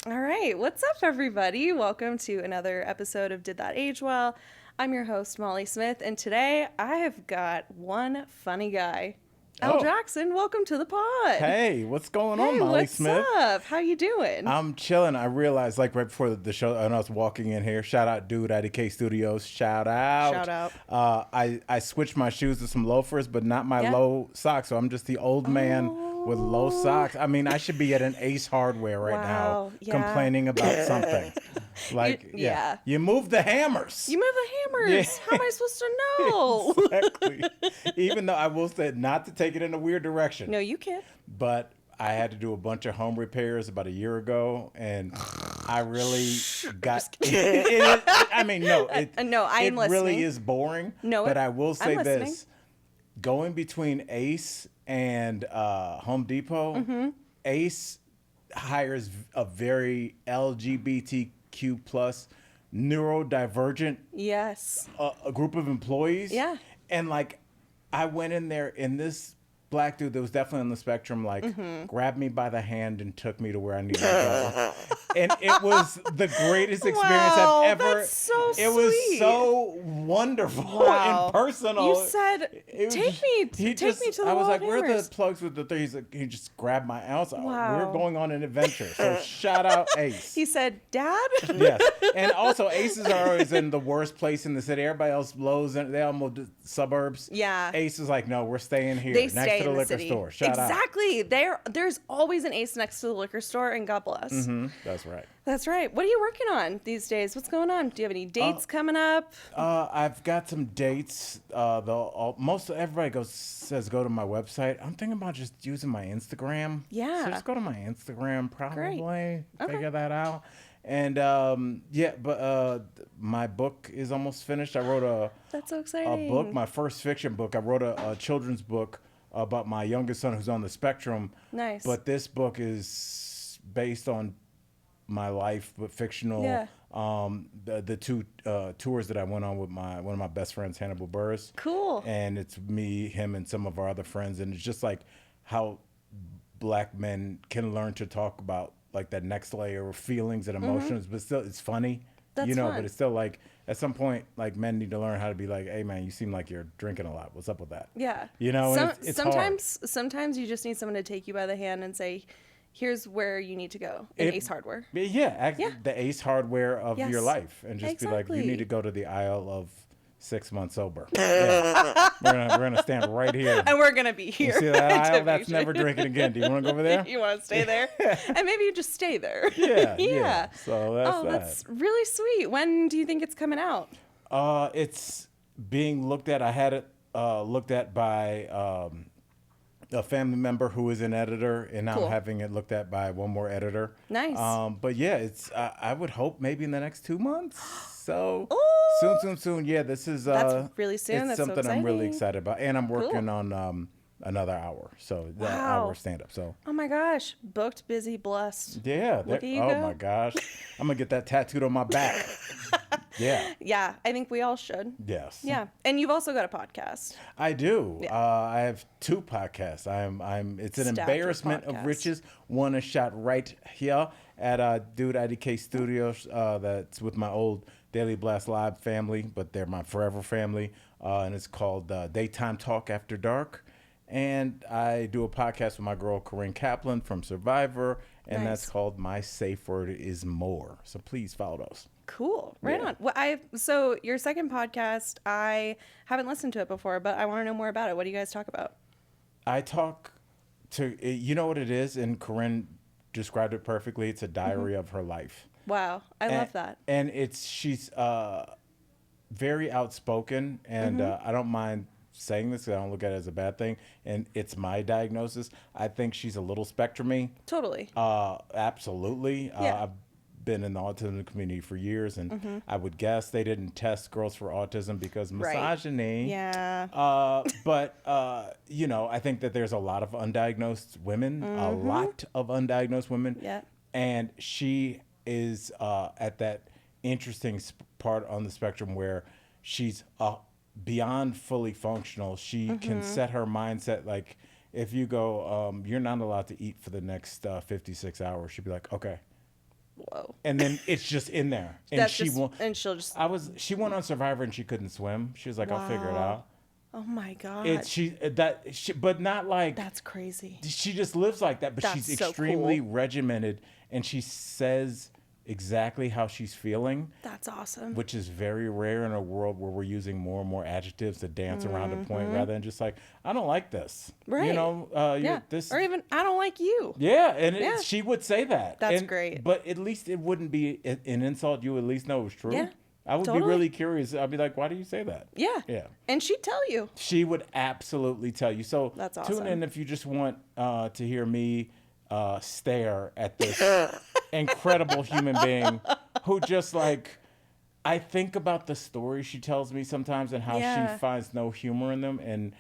All right, what's up, everybody? Welcome to another episode of Did That Age Well? I'm your host, Molly Smith, and today I have got one funny guy. Al Oh, Jackson, welcome to the pod. hey, what's going on, Hey, Molly what's Smith? up? How you doing? I'm chilling. I realized, like, right before the show, and I was walking in here. Shout out, dude, IDK Studios. Shout out. Shout out. I switched my shoes to some loafers, but not my Yeah. low socks. So I'm just the old man with low Oh. socks. I mean, I should be at an Ace Hardware right Wow, now, yeah. complaining about something. Like, yeah. you move the hammers. You move the hammers. Yeah. How am I supposed to know? Exactly. Even though I will say not to take it in a weird direction. No, you can't. But I had to do a bunch of home repairs about a year ago, and I really got. I mean, no, No, I am it really listening. is boring. No, but I will I'm say listening. this: going between Ace and Home Depot, Mm-hmm. Ace hires a very LGBTQ plus neurodivergent Yes. a group of employees. Yeah. And like, I went in there, and this black dude that was definitely on the spectrum, like, grabbed me by the hand and took me to where I needed to go. And it was the greatest experience Wow, I've ever. that's so it was sweet. so wonderful Wow. and personal. You said, It was take me to the I was Wall like, of where are the Hammers." plugs with the three? He just grabbed my. I was like, Wow. we're going on an adventure. So shout out Ace. He said, Dad? Yes, and also Aces are always in the worst place in the city. Everybody else blows in. They all moved to suburbs. Yeah. Ace is like, no, we're staying here They next stay to the in the liquor city. store. Shout out. Exactly. There's always an Ace next to the liquor store, and God bless. That's right. That's right. What are you working on these days? What's going on? Do you have any dates coming up? I've got some dates. Most everybody says go to my website. I'm thinking about just using my Instagram. Yeah. So just go to my Instagram, probably Okay. figure that out. And my book is almost finished. I wrote That's so a exciting. book, my first fiction book. I wrote a children's book about my youngest son who's on the spectrum. Nice. But this book is based on my life, but fictional. Yeah. The two tours that I went on with one of my best friends, Hannibal Burris. Cool. And it's me, him, and some of our other friends, and it's just like how black men can learn to talk about like that next layer of feelings and emotions, but still it's funny. Mm-hmm. That's fun. fun. But it's still like at some point, like men need to learn how to be like, hey man, you seem like you're drinking a lot. What's up with that? Yeah. And it's hard. Sometimes you just need someone to take you by the hand and say, here's where you need to go in Ace Hardware. Yeah, Yeah. the Ace Hardware of Yes. your life, and just be like, Exactly. you need to go to the aisle of 6 months sober. Yeah. we're gonna stand right here. And we're going to be here. You see that aisle? to That's meet never you. drinking again. Do you want to go over there? You want to stay there? And maybe you just stay there. Yeah. So that's Oh, that. that's really sweet. When do you think it's coming out? It's being looked at. I had it looked at by a family member who is an editor, and now Cool. I'm having it looked at by one more editor. Nice. But yeah, it's. I would hope maybe in the next 2 months. So Ooh. soon. Yeah, this is. That's really soon. It's That's so something I'm really exciting. excited about, and I'm working Cool. on another hour. So that Wow. hour stand up. So. Oh my gosh. Booked, busy, blessed. Yeah. Look at you oh go. my gosh, I'm gonna get that tattooed on my back. Yeah. Yeah, I think we all should. Yes. Yeah. And you've also got a podcast. I do. Yeah. I have two podcasts. It's an Stacked with embarrassment of podcasts. riches. One is shot right here at Dude IDK Studios. That's with my old Daily Blast Live family, but they're my forever family. And it's called Daytime Talk After Dark. And I do a podcast with my girl Corinne Kaplan from Survivor, and Nice. that's called My Safe Word Is More. So please follow those. Cool. Right Yeah. on. Well, so your second podcast, I haven't listened to it before, but I want to know more about it. What do you guys talk about? I talk to, you know what it is, and Corinne described it perfectly. It's a diary of her life. Wow. I love that. And she's very outspoken, and I don't mind saying this 'cause I don't look at it as a bad thing. And it's my diagnosis. I think she's a little spectrumy. Totally. Absolutely. Yeah. I've been in the autism community for years, and I would guess they didn't test girls for autism because Right. misogyny. Yeah. But I think that there's a lot of undiagnosed women, a lot of undiagnosed women. Yeah. And she is at that interesting part on the spectrum where she's beyond fully functional. She can set her mindset like, if you go, you're not allowed to eat for the next 56 hours, she'd be like, okay, Whoa. and then it's just in there, and That's she just, won't. and she'll just, She went on Survivor and she couldn't swim. She was like, I'll figure it Wow. out. oh my God. But not like That's crazy. she just lives like that. But she's That's so extremely cool. regimented, and she says exactly how she's feeling, That's awesome. which is very rare in a world where we're using more and more adjectives to dance around a point rather than just like, I don't like this. You Right. know, Yeah. this. Or even, I don't like you. Yeah, and Yeah. she would say that. That's great. But at least it wouldn't be an insult. You at least know it was true. Yeah, I would be totally. really curious. I'd be like, why do you say that? Yeah. Yeah. And she'd tell you. She would absolutely tell you. So That's tune awesome. in if you just want to hear me stare at this incredible human being who just like, I think about the stories she tells me sometimes and how Yeah. she finds no humor in them. And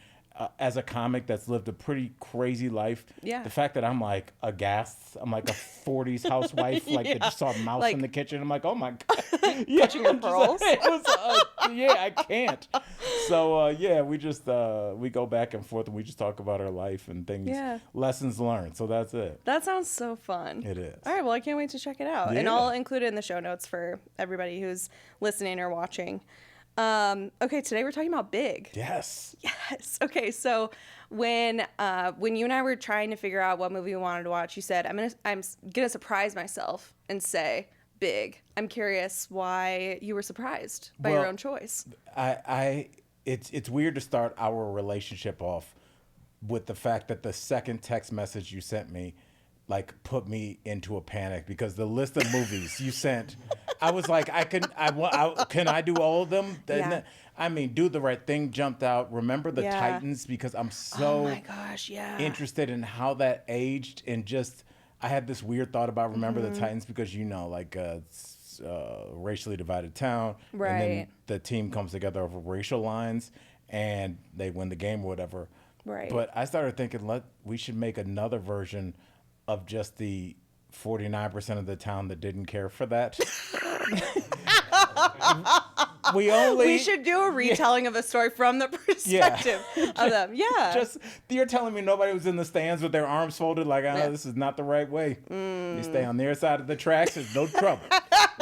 as a comic that's lived a pretty crazy life, Yeah. the fact that I'm like aghast, I'm like a 40s housewife, like that just saw a mouse Like- in the kitchen. I'm like, oh my God. Yeah, Clutching her I'm just pearls. like, it was, yeah, I can't. So yeah, we just we go back and forth and we just talk about our life and things, Yeah. lessons learned. So that's it. That sounds so fun. It is. All right, well, I can't wait to check it out. And Yeah. I'll include it in the show notes for everybody who's listening or watching. Okay, today we're talking about Big. Yes. Yes. Okay, so when you and I were trying to figure out what movie we wanted to watch, you said, I'm gonna surprise myself and say Big. I'm curious why you were surprised by your Well, own choice. It's weird to start our relationship off with the fact that the second text message you sent me like put me into a panic because the list of movies you sent, I was like, can I do all of them? Yeah. I mean, Do the Right Thing jumped out. Remember the Yeah. Titans, because I'm Oh so my gosh, yeah. interested in how that aged, and just I had this weird thought about Remember Mm-hmm. the Titans because like it's racially divided town, and then Right. the team comes together over racial lines and they win the game or whatever. Right. But I started thinking we should make another version of just the 49% of the town that didn't care for that. We should do a retelling of a story from the perspective of them. Yeah. Just you're telling me nobody was in the stands with their arms folded like, Yeah. this is not the right way. You stay on their side of the tracks, there's no trouble.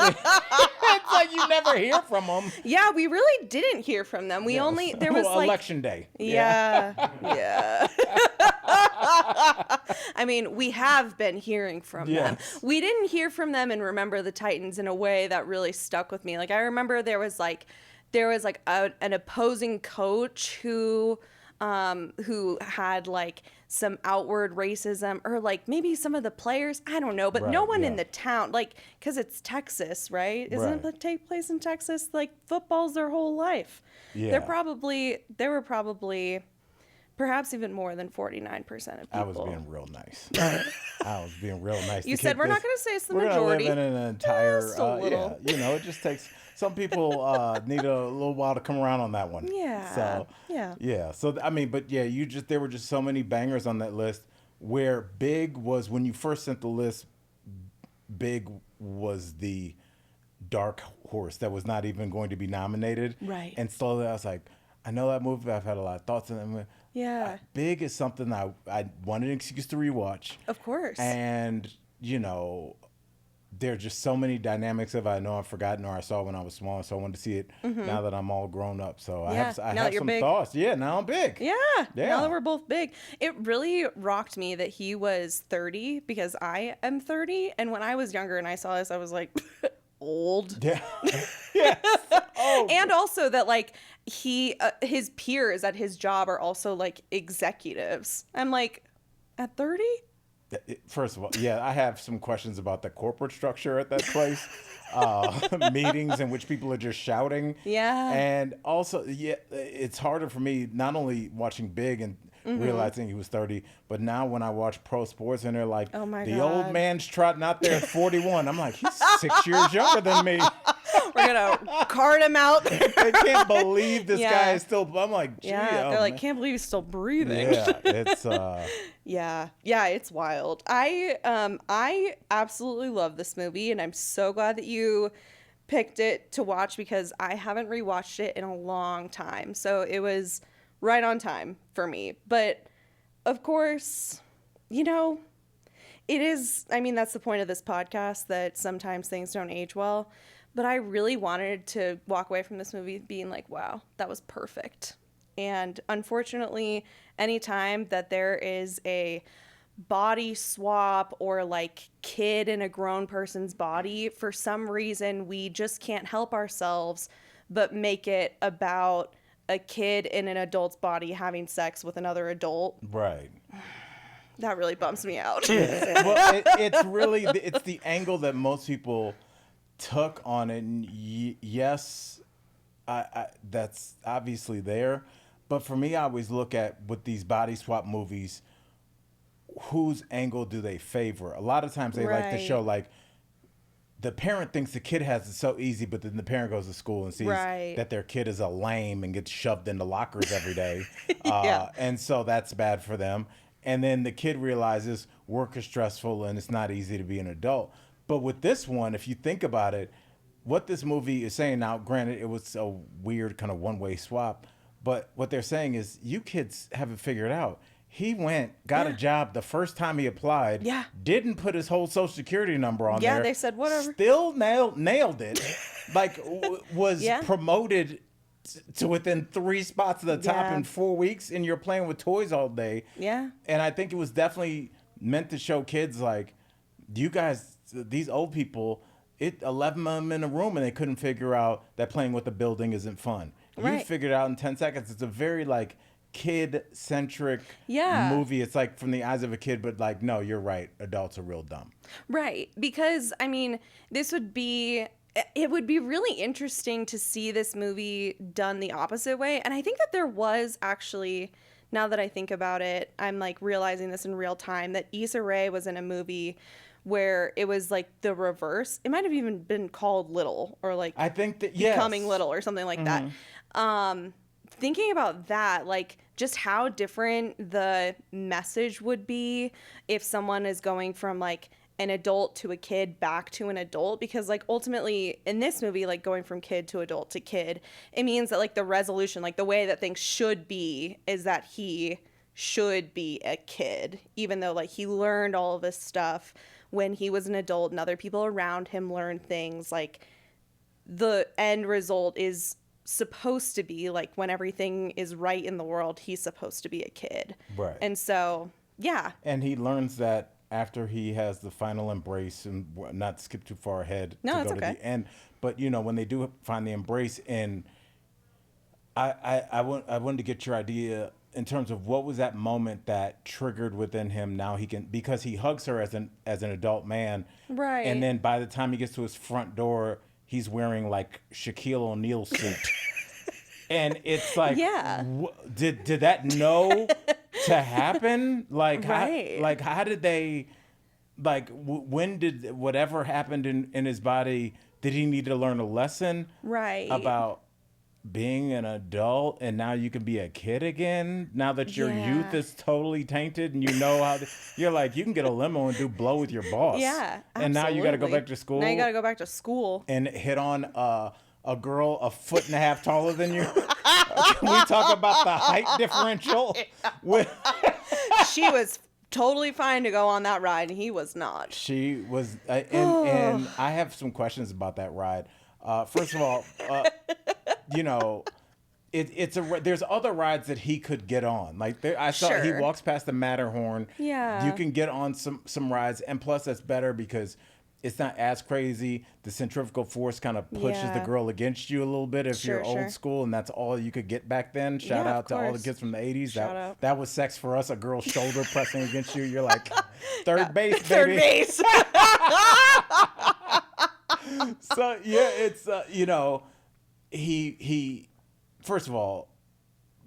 It's like you never hear from them. Yeah, we really didn't hear from them. We only, there was like, election day. yeah. I mean, we have been hearing from them. Yes. We didn't hear from them and Remember the Titans in a way that really stuck with me. Like, I remember there was an opposing coach who had like some outward racism, or like maybe some of the players, I don't know, but no Right, one in yeah. the town, like, because it's Texas, right? Isn't Right. it take place in Texas? Like, football's their whole life. Yeah. There were probably perhaps even more than 49% of people. I was being real nice. I was being real nice. You to said keep we're not this- going to say it's the we're majority. Gonna live in an entire, Just a little. it just takes. Some people need a little while to come around on that one. Yeah. So Yeah. yeah. So I mean, but yeah, there were just so many bangers on that list. Where Big was, when you first sent the list, Big was the dark horse that was not even going to be nominated. Right. And slowly I was like, I know that movie. I've had a lot of thoughts on it. Yeah. Big is something I wanted an excuse to rewatch. Of course. And, there are just so many dynamics of it I know I've forgotten or I saw when I was small. So I wanted to see it now that I'm all grown up. So I Yeah, have, now that you're some big. thoughts. Yeah, now I'm big. Yeah. Yeah. Now that we're both big. It really rocked me that he was 30 because I am 30. And when I was younger and I saw this, I was like, old. Yeah. Yes. Oh, And also that like his peers at his job are also like executives. I'm like, at 30? First of all, yeah, I have some questions about the corporate structure at that place. Meetings in which people are just shouting. Yeah. And also, yeah, it's harder for me not only watching Big and realizing he was 30, but now when I watch pro sports and they're like, Oh my the old God. man's trotting out there at 41. I'm like, he's 6 years younger than me. We're going to cart him out. I can't believe this Yeah. guy is still. I'm like, gee, Yeah. oh, They're like, man. can't believe he's still breathing. Yeah, it's Yeah, it's wild. I absolutely love this movie, and I'm so glad that you picked it to watch because I haven't rewatched it in a long time. So it was right on time for me. But of course, it is, I mean, that's the point of this podcast, that sometimes things don't age well. But I really wanted to walk away from this movie being like, wow, that was perfect. And unfortunately, anytime that there is a body swap or like kid in a grown person's body, for some reason, we just can't help ourselves but make it about a kid in an adult's body having sex with another adult. Right. That really bums me out. Well, it's really, it's the angle that most people took on it. And yes, that's obviously there. But for me, I always look at, with these body swap movies, whose angle do they favor? A lot of times they like to Right. show like the parent thinks the kid has it so easy, but then the parent goes to school and sees Right. that their kid is a lame and gets shoved into lockers every day. Yeah. And so that's bad for them. And then the kid realizes work is stressful and it's not easy to be an adult. But with this one, if you think about it, what this movie is saying now, granted, it was a weird kind of one-way swap, but what they're saying is you kids haven't figured out. He went, got a job the first time he applied, Yeah. didn't put his whole social security number on Yeah, there. they said, whatever. Still nailed it. Like, was Yeah. promoted to within 3 spots at the top Yeah. in 4 weeks, and you're playing with toys all day. Yeah. And I think it was definitely meant to show kids, like, you guys, these old people, 11 of them in a room, and they couldn't figure out that playing with the building isn't fun. You Right. figured it out in 10 seconds. It's a very, like, kid-centric Yeah. movie. It's like from the eyes of a kid, but like, no, you're right. Adults are real dumb. Right. Because, I mean, it would be really interesting to see this movie done the opposite way. And I think that there was actually, now that I think about it, I'm like realizing this in real time, that Issa Rae was in a movie where it was like the reverse. It might have even been called Little, or like I think that, yes. Becoming Little, or something like that. Thinking about that, like just how different the message would be if someone is going from like an adult to a kid back to an adult, because like ultimately in this movie, like going from kid to adult to kid, it means that like the resolution, like the way that things should be, is that he should be a kid, even though like he learned all of this stuff when he was an adult and other people around him learned things. Like the end result is supposed to be like, when everything is right in the world, he's supposed to be a kid. Right. And so, yeah. And he learns that after he has the final embrace, and not to skip too far ahead No, to it's go to okay. the end, but you know, when they do find the embrace, and I wanted to get your idea in terms of what was that moment that triggered within him. Now he can, because he hugs her as an adult man, Right. and then by the time he gets to his front door, he's wearing like Shaquille O'Neal suit. And it's like, Yeah. Did that know to happen? Like, Right. how did they, like, when did whatever happened in his body, did he need to learn a lesson Right. about being an adult, and now you can be a kid again? Now that your Yeah. youth is totally tainted, and you know how you're like, you can get a limo and do blow with your boss. Yeah. And now you got to go absolutely. back to school. Now you got to go back to school. And hit on a girl 1.5 feet taller than you. Can we talk about the height differential? She was totally fine to go on that ride, and he was not. She was, and I have some questions about that ride. First of all, you know, there's other rides that he could get on. Like I saw he Sure. walks past the Matterhorn. Yeah. You can get on some rides, and plus that's better because it's not as crazy. The centrifugal force kind of pushes the Yeah. girl against you a little bit if you're Sure, sure. old school, and that's all you could get back then. Shout Yeah, out of to all the course. kids from the 80s. Shout out. That was sex for us, a girl's shoulder pressing against you. You're like, third base, baby. Third base. So yeah, it's you know, he first of all,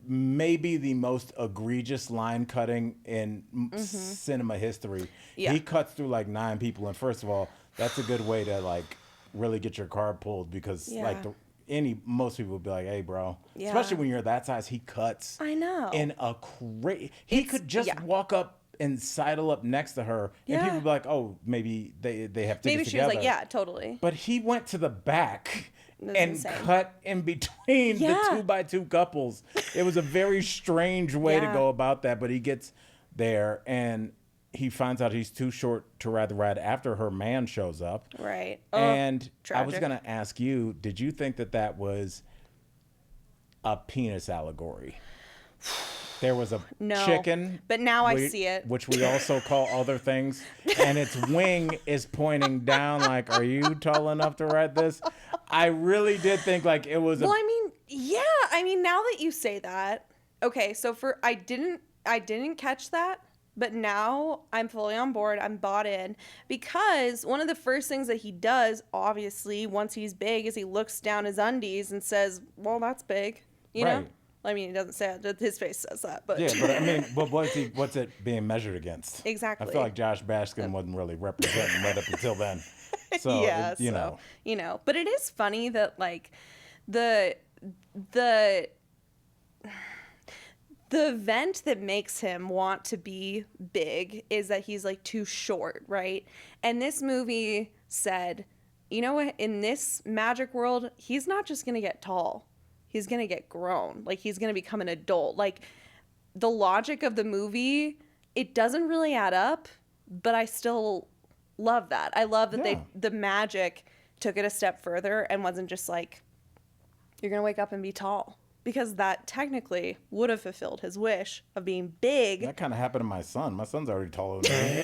maybe the most egregious line cutting in cinema history. Yeah. He cuts through like 9 people, and first of all, that's a good way to like really get your card pulled, because like most people would be like, hey bro, Yeah. especially when you're that size. He cuts I know. in a he could just walk up and sidle up next to her, and Yeah. people would be like, oh, maybe they have tickets Maybe she was together. like, yeah, totally. But he went to the back That's and insane. cut in between Yeah. the 2x2 couples. It was a very strange way to Yeah. go about that, but he gets there, and he finds out he's too short to ride the ride after her man shows up. Right. And I was tragic. going to ask you, did you think that that was a penis allegory? There was a No, chicken. but now I see it. Which we also call other things. And its wing is pointing down like, are you tall enough to ride this? I really did think like it was Well, I mean, yeah. I mean, now that you say that, okay. So I didn't catch that, but now I'm fully on board. I'm bought in because one of the first things that he does, obviously, once he's big, is he looks down his undies and says, "Well, that's big," you know. Right. I mean, he doesn't say it. His face says that, but Yeah, but I mean, but what's it being measured against? Exactly. I feel like Josh Baskin wasn't really representing right up until then. So, yeah, you know. But it is funny that like the the event that makes him want to be big is that he's like too short, right? And this movie said, you know what, in this magic world, he's not just gonna get tall. He's gonna get grown. Like he's gonna become an adult. Like the logic of the movie, it doesn't really add up, but I still love that. I love that Yeah. the magic took it a step further and wasn't just like, you're gonna wake up and be tall. Because that technically would have fulfilled his wish of being big. That kind of happened to my son. My son's already taller than me.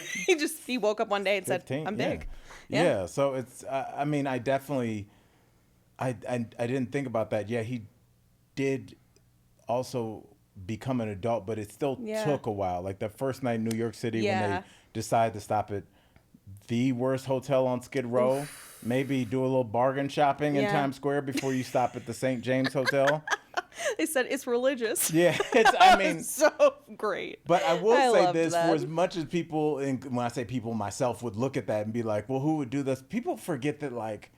He woke up one day and 15, said, I'm yeah. big. Yeah. So it's, I mean, I definitely, I didn't think about that. Yeah, he did also become an adult, but it still Yeah. took a while. Like the first night in New York City when Yeah. they decided to stop at the worst hotel on Skid Row, maybe do a little bargain shopping in Yeah. Times Square before you stop at the St. James Hotel. They said it's religious. Yeah, it's, I mean, So great. but I will say loved this, that. for as much as people, and when I say people, myself would look at that and be like, well, who would do this? People forget that, like,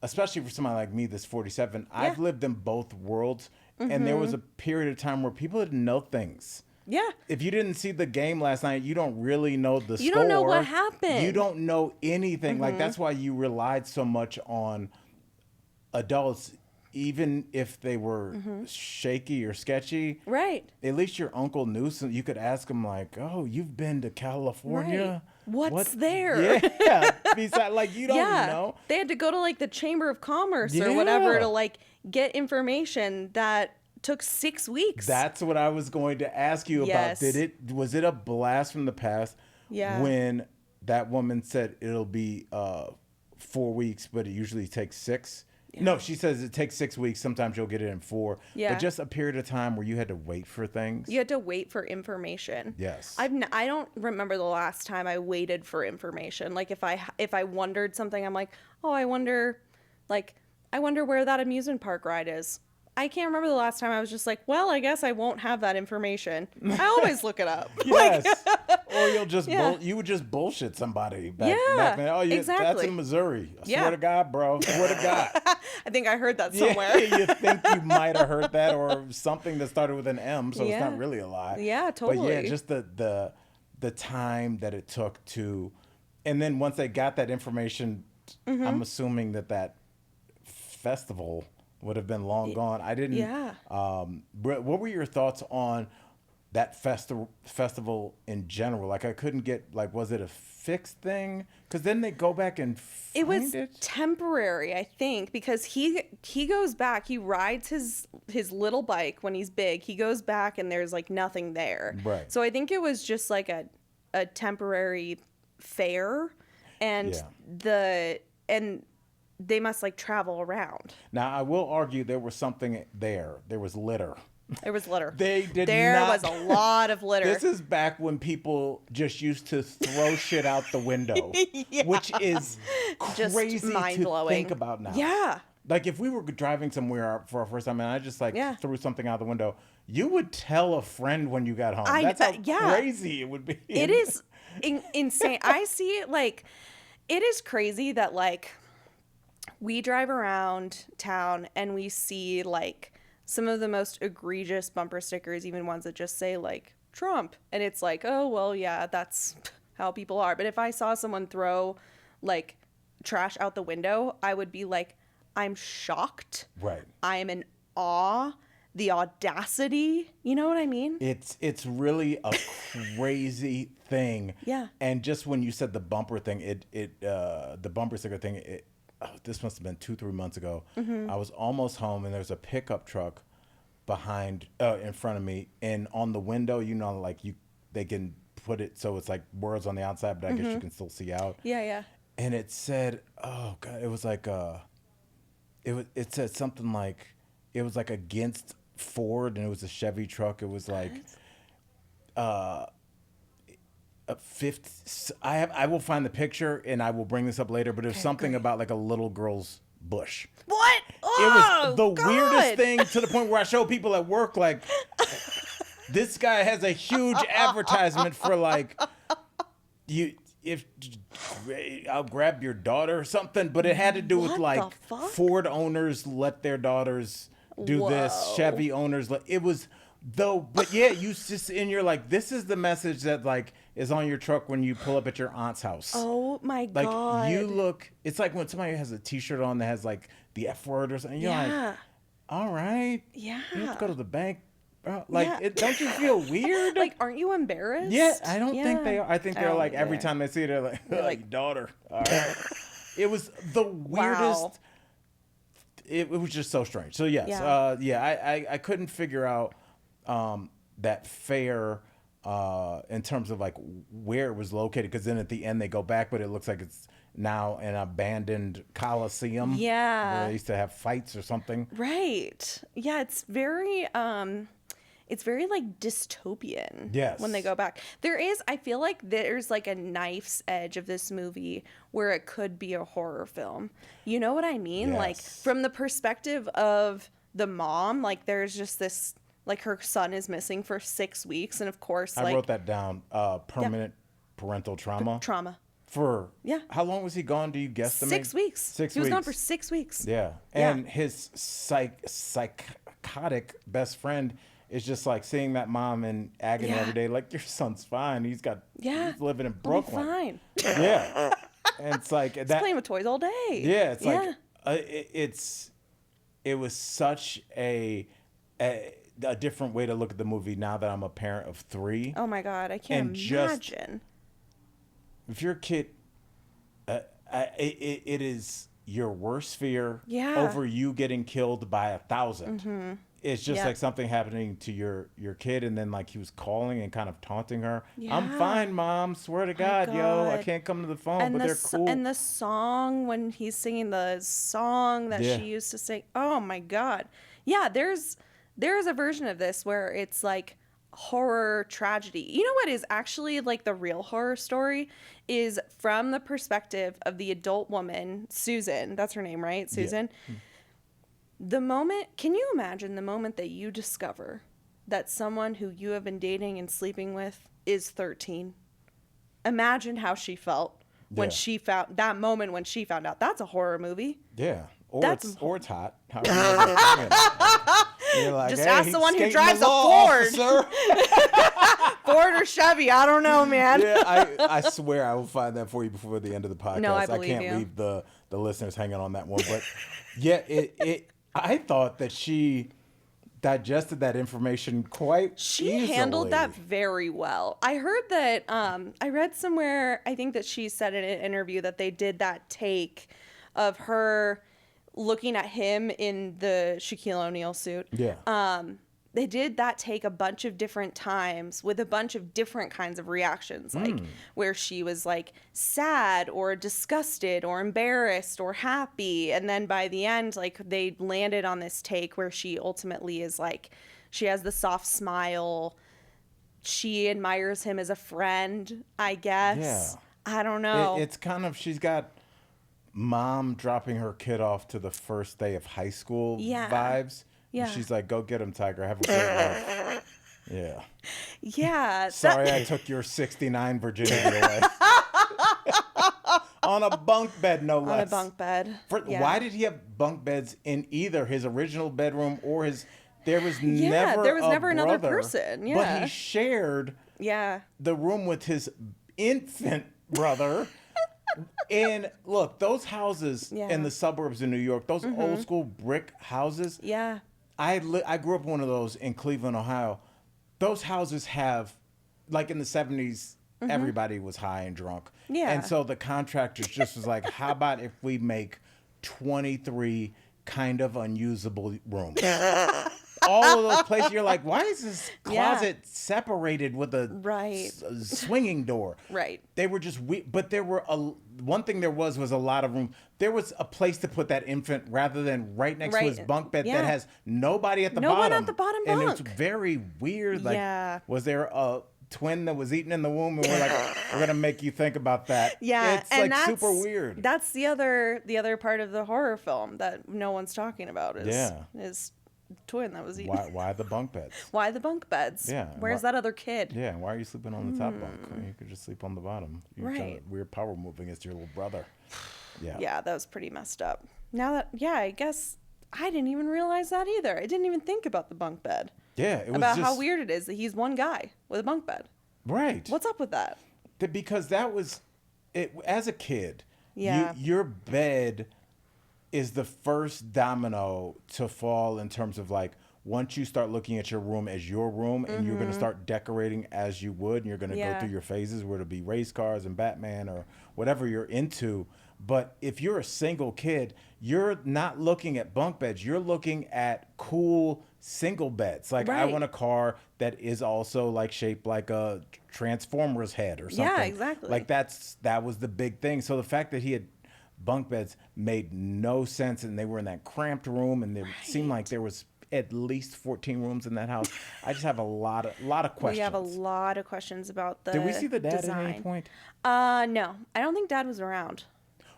especially for somebody like me that's 47, I've lived in both worlds. And there was a period of time where people didn't know things. Yeah. If you didn't see the game last night, you don't really know the score. You don't know what happened. You don't know anything. Like, that's why you relied so much on adults, even if they were shaky or sketchy. Right. At least your uncle knew, so you could ask him like, "Oh, you've been to California? Right. What's there?" Yeah, besides, like you don't know. They had to go to like the Chamber of Commerce or whatever Yeah. to like get information that took 6 weeks. That's what I was going to ask you Yes. about. Was it a blast from the past? Yeah. When that woman said it'll be 4 weeks, but it usually takes 6. No, she says it takes 6 weeks. Sometimes you'll get it in 4. Yeah. But just a period of time where you had to wait for things. You had to wait for information. Yes. I don't remember the last time I waited for information. Like if I wondered something, I'm like, oh, I wonder where that amusement park ride is. I can't remember the last time I was just like, well, I guess I won't have that information. I always look it up. Yes. Or you'll just Yeah. you would just bullshit somebody back Yeah, then. Oh, that's exactly. in Missouri. I Yeah. swear to God, bro. Swear to God. I think I heard that somewhere. Yeah, you think you might have heard that or something that started with an M, so it's Yeah. not really a lie. Yeah, But yeah, totally. just the time that it took to, and then once they got that information, Mm-hmm. I'm assuming that festival would have been long gone. I didn't. Yeah. What were your thoughts on that festival in general? Like, I couldn't get, like, was it a fixed thing? Because then they go back and find It was it. temporary, I think, because he goes back. He rides his little bike when he's big. He goes back and there's like nothing there. Right. So I think it was just like a temporary fair, and Yeah. and they must like travel around. Now, I will argue there was something there. There was litter. There was litter. They did There not. was a lot of litter. This is back when people just used to throw shit out the window, Yeah. which is Just crazy to mind-blowing. think about now. Yeah. Like, if we were driving somewhere for our first time and I just like Yeah. threw something out the window, you would tell a friend when you got home. I- That's how yeah. crazy it would be. It is insane. I see it like, it is crazy that like we drive around town and we see like some of the most egregious bumper stickers, even ones that just say like Trump. And it's like, oh, well, yeah, that's how people are. But if I saw someone throw like trash out the window, I would be like, I'm shocked. Right. I am in awe the audacity. You know what I mean? It's really a crazy thing. Yeah. And just when you said the bumper thing, the bumper sticker thing, this must have been 2-3 months ago. I was almost home and there's a pickup truck in front of me, and on the window, like they can put it so it's like words on the outside, but I guess you can still see out. Yeah, yeah. And it said, oh God, it was like it said something like it was like against Ford, and it was a Chevy truck. It was like a fifth. I will find the picture and I will bring this up later. But it was something about like a little girl's bush. What? Oh, It was the God. weirdest thing, to the point where I show people at work like, this guy has a huge advertisement for like I'll grab your daughter or something, but it had to do with What like the fuck? Ford owners let their daughters do this, Whoa. Chevy owners it was but yeah, you're like, this is the message that like is on your truck when you pull up at your aunt's house. Oh my Like God. it's like when somebody has a t-shirt on that has like the F word or something, you're Yeah. like, all right, Yeah. you have to go to the bank, bro. Like, Yeah. don't you feel weird? Like, aren't you embarrassed? Yeah, I don't think they are. I think they're don't like, every either. time they see it, they're like, They're like, like- daughter. All right. It was the weirdest. Wow. It was just so strange. So yes, I couldn't figure out that fair in terms of like where it was located, because then at the end they go back, but it looks like it's now an abandoned coliseum. Yeah. where they used to have fights or something. Right. Yeah, it's very like dystopian. Yes. When they go back. I feel like there's like a knife's edge of this movie where it could be a horror film. You know what I mean? Like, Yes. from the perspective of the mom, like there's just this, like, her son is missing for 6 weeks, and of course, I like, wrote that down. Permanent parental trauma. trauma. For Yeah. how long was he gone? Do you guesstimate? 6 weeks. 6 He was weeks. gone for 6 weeks. Yeah, Yeah. and his psychotic best friend is just like seeing that mom in agony Yeah. every day. Like, your son's fine. He's living in He'll be Brooklyn. fine. Yeah, and it's like He's that. playing with toys all day. Yeah, it's like it was such a different way to look at the movie now that I'm a parent of 3. Oh my God, I can't And just- imagine. If your kid, it is your worst fear Yeah. over you getting killed by 1,000. It's just Yeah. like something happening to your kid, and then like he was calling and kind of taunting her. I'm Yeah. fine, Mom. Swear to God, yo, I God. can't come to the phone, but they're cool. And the song, when he's singing the song that Yeah. she used to sing. Oh my God. Yeah, there's a version of this where it's like horror tragedy. You know what is actually like the real horror story is from the perspective of the adult woman, Susan. That's her name, right? Susan. Can you imagine the moment that you discover that someone who you have been dating and sleeping with is 13? Imagine how she felt when Yeah. she found that moment when she found out. That's a horror movie. Yeah, or That's- it's hot. However you want to say it. You're like, Just hey, ask he's the one who skating drives a law, Ford. officer. Ford or Chevy, I don't know, man. Yeah, I swear I will find that for you before the end of the podcast. No, I believe can't you. leave the listeners hanging on that one. But yeah, I thought that she digested that information quite She easily. handled that very well. I heard that, I read somewhere, I think that she said in an interview that they did that take of her looking at him in the Shaquille O'Neal suit. Yeah. They did that take a bunch of different times with a bunch of different kinds of reactions, like where she was like sad or disgusted or embarrassed or happy. And then by the end, like they landed on this take where she ultimately is like, she has the soft smile. She admires him as a friend, I guess. I don't know. It's kind of, she's got mom dropping her kid off to the first day of high school Yeah. vibes. Yeah. And she's like, go get him, Tiger. Have a great life. Yeah. Yeah. Sorry I took your 69 virginity away. On a bunk bed, no less. On a bunk bed. Yeah. Why did he have bunk beds in either his original bedroom or his... There was Yeah, never there was a never another brother, person, But yeah. he shared Yeah. the room with his infant brother. And look, those houses Yeah. in the suburbs of New York, those old school brick houses, Yeah. I grew up in one of those in Cleveland, Ohio. Those houses have, like in the 70s, everybody was high and drunk. Yeah. And so the contractors just was like, how about if we make 23 kind of unusable rooms? All of those places, you're like, why is this closet separated with a Right. swinging door? Right. They were just but there were one thing there was a lot of room. There was a place to put that infant rather than right next to his bunk bed that has nobody at the No bottom. one at the bottom and bunk. it's very weird. Like, Yeah. was there a twin that was eaten in the womb, and we're like, we're gonna make you think about that? Yeah, it's and like that's super weird. That's the other part of the horror film that no one's talking about is twin that was eaten. Why the bunk beds? Why the bunk beds? Yeah, Where's that other kid? Yeah, why are you sleeping on the top bunk? You could just sleep on the bottom. You're trying Right. to weird power move against your little brother. Yeah. Yeah, that was pretty messed up. Now that I guess I didn't even realize that either. I didn't even think about the bunk bed. Yeah, it was About just, how weird it is that he's one guy with a bunk bed. Right. What's up with that? Because that was it as a kid. Yeah. Your bed is the first domino to fall in terms of like once you start looking at your room as your room and you're going to start decorating as you would, and you're going to go through your phases where it'll be race cars and Batman or whatever you're into. But if you're a single kid, you're not looking at bunk beds. You're looking at cool single beds. Like I Right. want a car that is also like shaped like a Transformers head or something. Yeah, exactly. Like that was the big thing. So the fact that he had bunk beds made no sense, and they were in that cramped room, and it seemed like there was at least 14 rooms in that house. I just have a lot of questions. We have a lot of questions about the Did we see the dad design. at any point? No. I don't think Dad was around.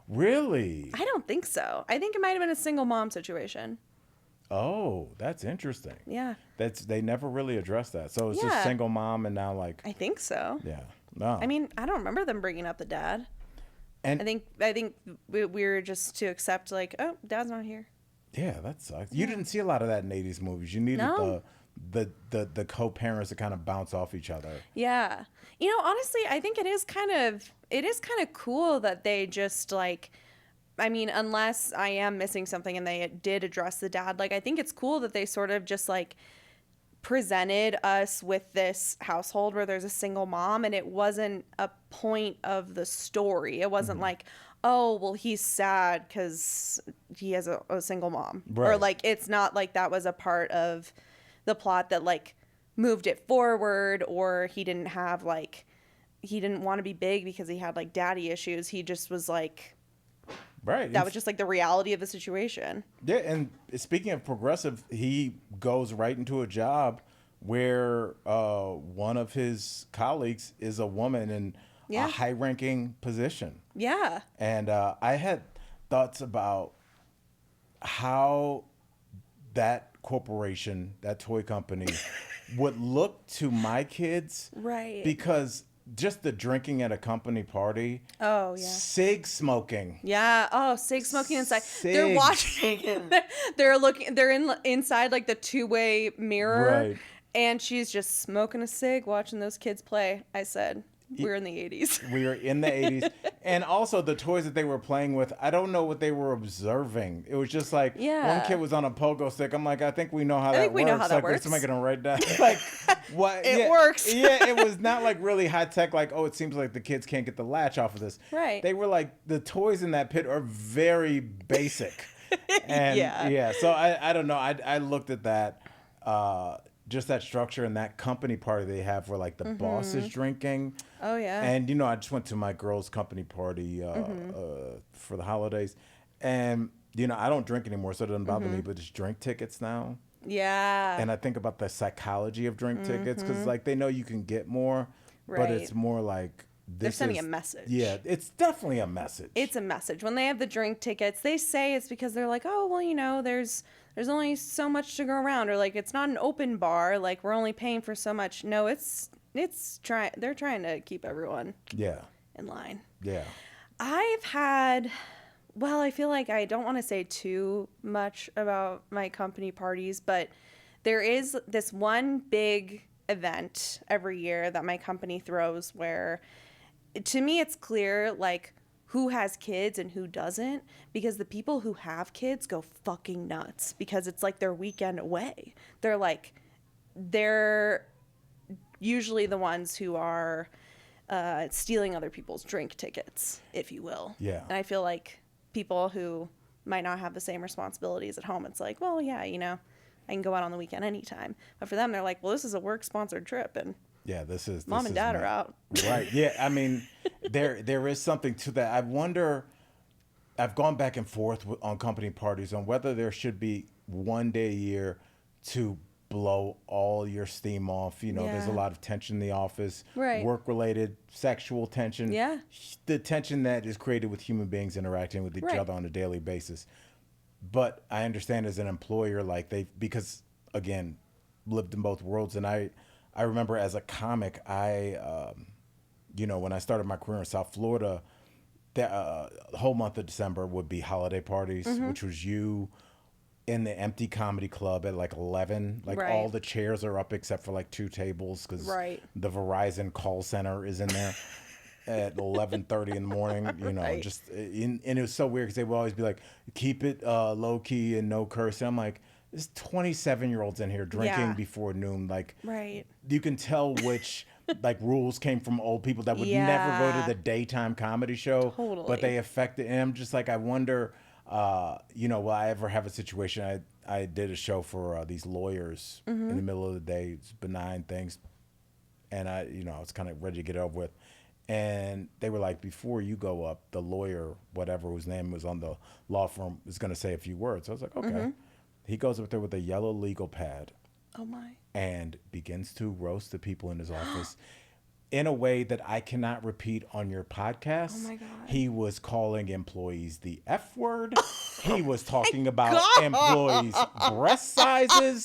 Really? I don't think so. I think it might have been a single mom situation. Oh, that's interesting. Yeah. They never really addressed that. So it's just Yeah. single mom, and now like I think so. yeah. No. I mean, I don't remember them bringing up the dad. and I think we were just to accept like, oh, Dad's not here. yeah, that sucks. You didn't see a lot of that in 80s movies. You needed No. the co-parents to kind of bounce off each other. Yeah. You know, honestly, I think it is kind of cool that they just like, I mean, unless I am missing something and they did address the dad, like I think it's cool that they sort of just like presented us with this household where there's a single mom, and it wasn't a point of the story. It wasn't like, oh, well, he's sad because he has a single mom. Or Right. like, it's not like that was a part of the plot that like moved it forward, or he didn't have like, he didn't want to be big because he had like daddy issues. He just was like, Right. that was just like the reality of the situation. Yeah, and speaking of progressive, he goes right into a job where one of his colleagues is a woman in Yeah. a high-ranking position. Yeah. And I had thoughts about how that corporation, that toy company, would look to my kids. Right. Because just the drinking at a company party. Oh, yeah. Cig smoking. Yeah. Oh, cig smoking inside. They're watching. They're looking. They're inside like the two-way mirror, Right. and she's just smoking a cig, watching those kids play. I said, we're in the 80s. We were in the 80s. And also the toys that they were playing with, I don't know what they were observing. It was just like Yeah. one kid was on a pogo stick. I'm like, I think we know how that think we works. know how that like, works. Let's make it right down. Like, what? It yeah, works. Yeah, it was not like really high tech, like, oh, it seems like the kids can't get the latch off of this. Right. They were like, the toys in that pit are very basic. And Yeah. so I don't know. I looked at that. Just that structure and that company party they have where like the boss is drinking. Oh, yeah. And I just went to my girls' company party for the holidays, and I don't drink anymore, so it doesn't bother me. But it's drink tickets now, Yeah. and I think about the psychology of drink tickets because like they know you can get more, but Right. it's more like They're sending a message. Yeah, it's definitely a message. It's a message. When they have the drink tickets, they say it's because they're like, oh, well, there's only so much to go around, or like it's not an open bar, like we're only paying for so much. No, they're trying to keep everyone yeah, in line. yeah. I've had, well, I feel like I don't want to say too much about my company parties, but there is this one big event every year that my company throws where, to me, it's clear, like, who has kids and who doesn't, because the people who have kids go fucking nuts because it's like their weekend away. They're usually the ones who are stealing other people's drink tickets, if you will. Yeah. And I feel like people who might not have the same responsibilities at home, it's like, well, yeah, I can go out on the weekend anytime. But for them, they're like, well, this is a work-sponsored trip, and yeah, this is mom and dad are out. Right. Yeah. I mean, there is something to that. I wonder. I've gone back and forth on company parties on whether there should be one day a year to blow all your steam off. There's a Yeah. lot of tension in the office, Right. work-related, sexual tension. Yeah. The tension that is created with human beings interacting with each Right. other on a daily basis. But I understand as an employer, because again, lived in both worlds, and I remember as a comic, when I started my career in South Florida, the whole month of December would be holiday parties, which was you in the empty comedy club at like 11. Like Right. all the chairs are up except for like 2 tables because Right. the Verizon call center is in there at 11:30 in the morning. Right. And it was so weird because they would always be like, keep it low key and no cursing. I'm like, there's 27-year-olds in here drinking Yeah. before noon. Like, Right. you can tell which rules came from old people that would never go Yeah. to the daytime comedy show, Totally. but they affected. And I'm just like, I wonder, will I ever have a situation? I did a show for these lawyers in the middle of the day. It's benign things, and I was kind of ready to get it over with. And they were like, before you go up, the lawyer, whatever whose name was on the law firm, is going to say a few words. I was like, okay. He goes up there with a yellow legal pad Oh my. and begins to roast the people in his office in a way that I cannot repeat on your podcast. Oh my God. He was calling employees the F word. He was talking about God. employees' breast sizes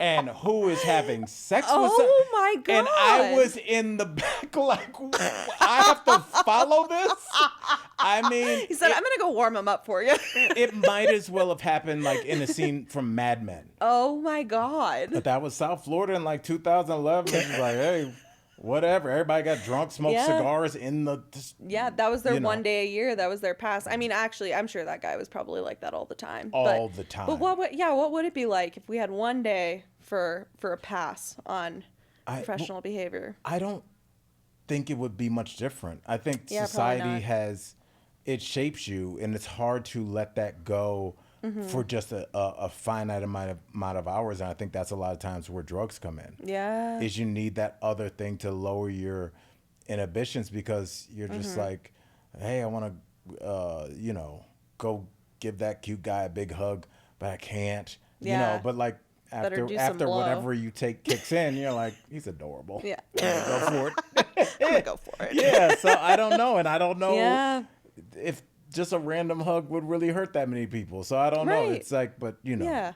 and who is having sex with them. Oh my God. And I was in the back like, I have to follow this? I mean, He said, I'm going to go warm him up for you. it might as well have happened like in a scene from Mad Men. Oh my God. But that was South Florida in like 2011. It was like, hey, whatever. Everybody got drunk, smoked Yeah. cigars in the. Yeah, that was their you know. one day a year. That was their pass. I mean, actually, I'm sure that guy was probably like that all the time. All the time. But what would it be like if we had one day for a pass on professional behavior? I don't think it would be much different. I think Yeah, society probably not. it shapes you, and it's hard to let that go for just a finite amount of hours. And I think that's a lot of times where drugs come in. Yeah. Is you need that other thing to lower your inhibitions because you're just like, hey, I want to, go give that cute guy a big hug, but I can't, Yeah. but like Better do some after blow. whatever you take kicks in, you're like, he's adorable. Yeah. Go for it. I'm gonna go for it. Yeah. So I don't know. And I don't know Yeah. if just a random hug would really hurt that many people. So I don't know. Right. It's like, but Yeah.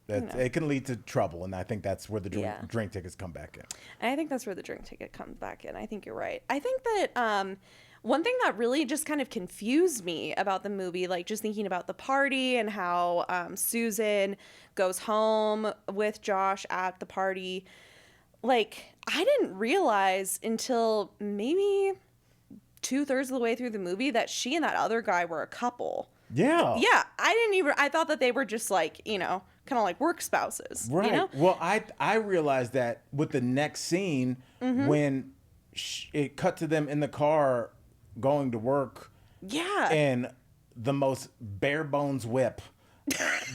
it can lead to trouble. And I think that's where the Yeah. drink tickets come back in. And I think that's where the drink ticket comes back in. I think you're right. I think that one thing that really just kind of confused me about the movie, like just thinking about the party and how Susan goes home with Josh at the party, like I didn't realize until maybe 2/3 of the way through the movie that she and that other guy were a couple. Yeah. Yeah, I thought that they were just like, kind of like work spouses. Right. You know? Well, I realized that with the next scene when it cut to them in the car going to work Yeah. in the most bare bones whip.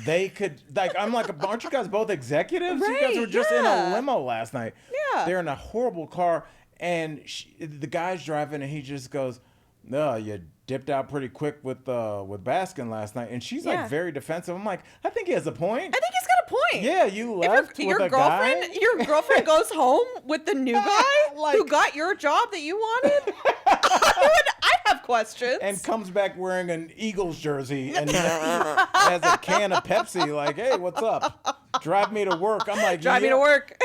They could I'm like, aren't you guys both executives? You guys Right, were just in yeah. a limo last night. Yeah. They're in a horrible car, and the guy's driving, and he just goes, "No, you dipped out pretty quick with Baskin last night," and she's Yeah. like very defensive. I'm like, I think he has a point. I think he's got a point. Yeah, you If left your with a girlfriend, guy. your girlfriend goes home with the new guy Like- who got your job that you wanted. I have questions. And comes back wearing an Eagles jersey and has a can of Pepsi. Like, hey, what's up? Drive me to work. I'm like, drive me yeah. to work.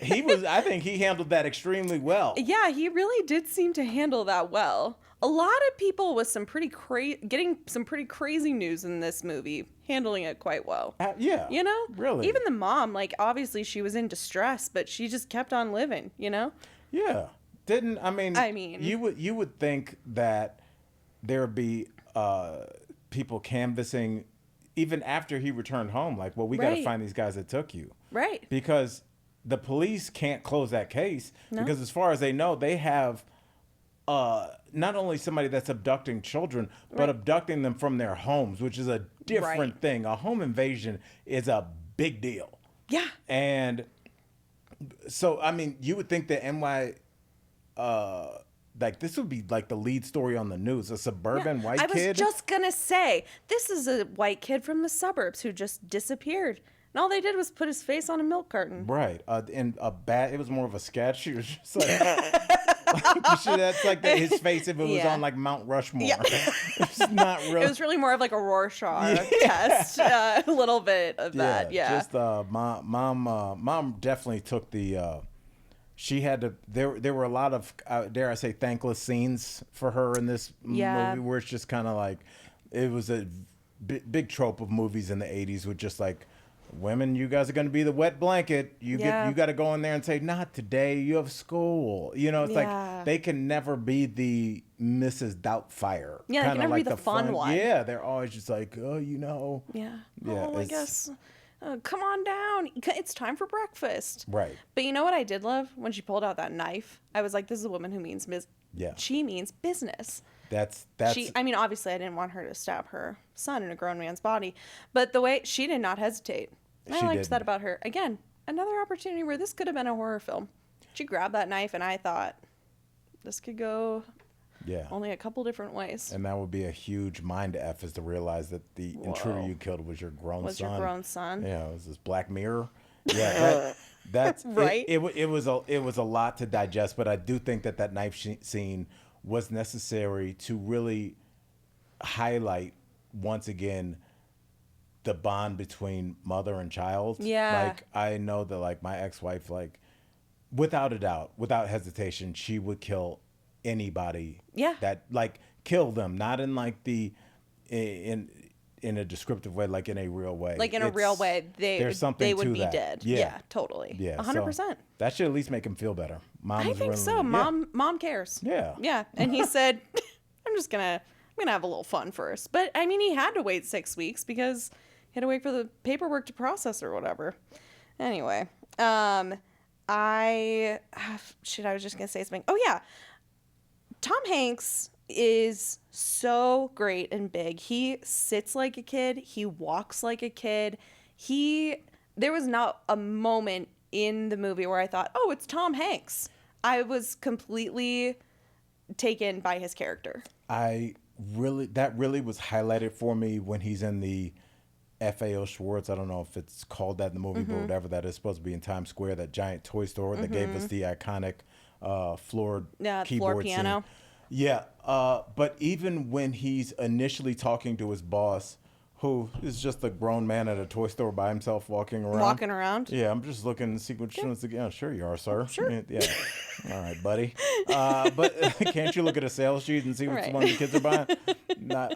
I think he handled that extremely well. Yeah, he really did seem to handle that well. A lot of people with some pretty getting some pretty crazy news in this movie, handling it quite well. Yeah. Really. Even the mom, like obviously she was in distress, but she just kept on living. Yeah. I mean, I mean- you would think that there would be people canvassing even after he returned home. Like, well, we got to Right. find these guys that took you. Right. Because the police can't close that case No. because as far as they know, they have not only somebody that's abducting children, but Right. abducting them from their homes, which is a different Right. thing. A home invasion is a big deal. Yeah. And so, I mean, you would think that like this would be like the lead story on the news. A suburban white I was kid. just gonna say, this is a white kid from the suburbs who just disappeared. And all they did was put his face on a milk carton. Right. And it was more of a sketch. It was just like, that's like his face if it was Yeah. on like Mount Rushmore. Yeah. It's not real. It was really more of like a Rorschach test, a little bit of that. Yeah. Just mom definitely took the. She had to. There were a lot of dare I say thankless scenes for her in this Yeah. movie, where it's just kind of like it was a big trope of movies in the '80s with just like. Women, you guys are going to be the wet blanket. You Yeah. got to go in there and say, "Not today. You have school." You know, it's Yeah. like they can never be the Mrs. Doubtfire. Yeah, they can Kinda never be like the fun one. Yeah, they're always just like, "Oh, you know." Yeah. Yeah, Oh, I it's- guess. Come on down. It's time for breakfast. Right. But you know what I did love? When she pulled out that knife, I was like, this is a woman who means Yeah. She means business. That's I mean, obviously, I didn't want her to stab her son in a grown man's body, but the way she did not hesitate. And I She liked didn't. that about her. Again, another opportunity where this could have been a horror film. She grabbed that knife, and I thought, this could go yeah. only a couple different ways. And that would be a huge mind F is to realize that the intruder Whoa. you killed was your grown Was son. your grown son? Yeah, it was this Black Mirror. Yeah, that's Right? It was a lot to digest, but I do think that knife scene was necessary to really highlight once again the bond between mother and child. Yeah. Like I know that like my ex-wife, like without a doubt, without hesitation, she would kill anybody. Yeah. That like kill them, not in like the in a descriptive way, like in a real way. Like in a real way, there's something they would to be that. dead. Yeah. Yeah, totally. Yeah. 100%. So that should at least make him feel better. Mom I was think really- so. yeah. Mom cares. Yeah. Yeah. And he said, I'm gonna have a little fun first. But I mean, he had to wait 6 weeks because he had to wait for the paperwork to process or whatever. Anyway, I was just gonna say something. Oh yeah, Tom Hanks is so great and big. He sits like a kid. He walks like a kid. There was not a moment in the movie where I thought, oh, it's Tom Hanks. I was completely taken by his character. That really was highlighted for me when he's in the FAO Schwartz. I don't know if it's called that in the movie, but whatever that is, supposed to be in Times Square, that giant toy store that gave us the iconic floor Yeah, keyboard floor piano. scene. Yeah, but even when he's initially talking to his boss, who is just a grown man at a toy store by himself walking around. Walking around. Yeah, I'm just looking to see which one's the. Yeah, sure you are, sir. Sure. Yeah. All right, buddy. But can't you look at a sales sheet and see which Right. one the kids are buying?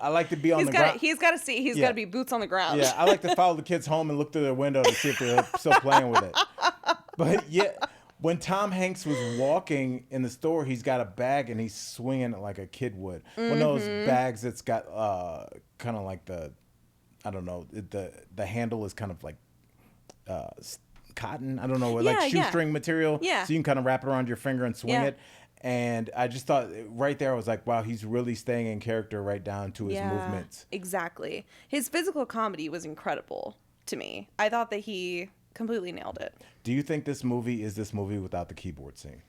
I like to be on the ground. He's got to see. He's Yeah. got to be boots on the ground. Yeah, I like to follow the kids home and look through their window to see if they're still playing with it. But yeah, when Tom Hanks was walking in the store, he's got a bag and he's swinging it like a kid would. One of those bags that's got kind of like I don't know, the handle is kind of like cotton. I don't know, Yeah, like yeah. shoestring material. Yeah. So you can kind of wrap it around your finger and swing Yeah. it. And I just thought right there, I was like, wow, he's really staying in character right down to his movements. Exactly. His physical comedy was incredible to me. I thought that he completely nailed it. Do you think this movie is this movie without the keyboard scene?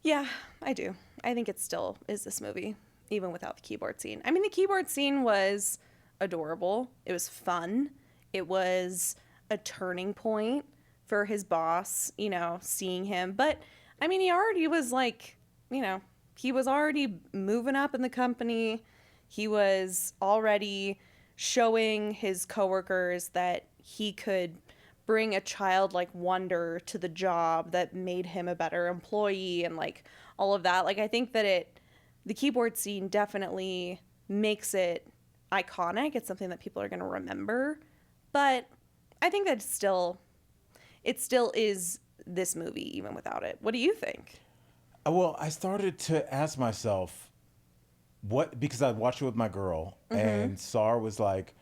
Yeah, I do. I think it still is this movie, even without the keyboard scene. I mean, the keyboard scene was adorable. It was fun. It was a turning point for his boss, seeing him. But, I mean, he already was like, he was already moving up in the company. He was already showing his coworkers that he could bring a childlike wonder to the job that made him a better employee and like all of that. Like I think that the keyboard scene definitely makes it iconic. It's something that people are going to remember. But I think that it still is this movie even without it. What do you think? Well, I started to ask myself, what, because I watched it with my girl, and Sar was like,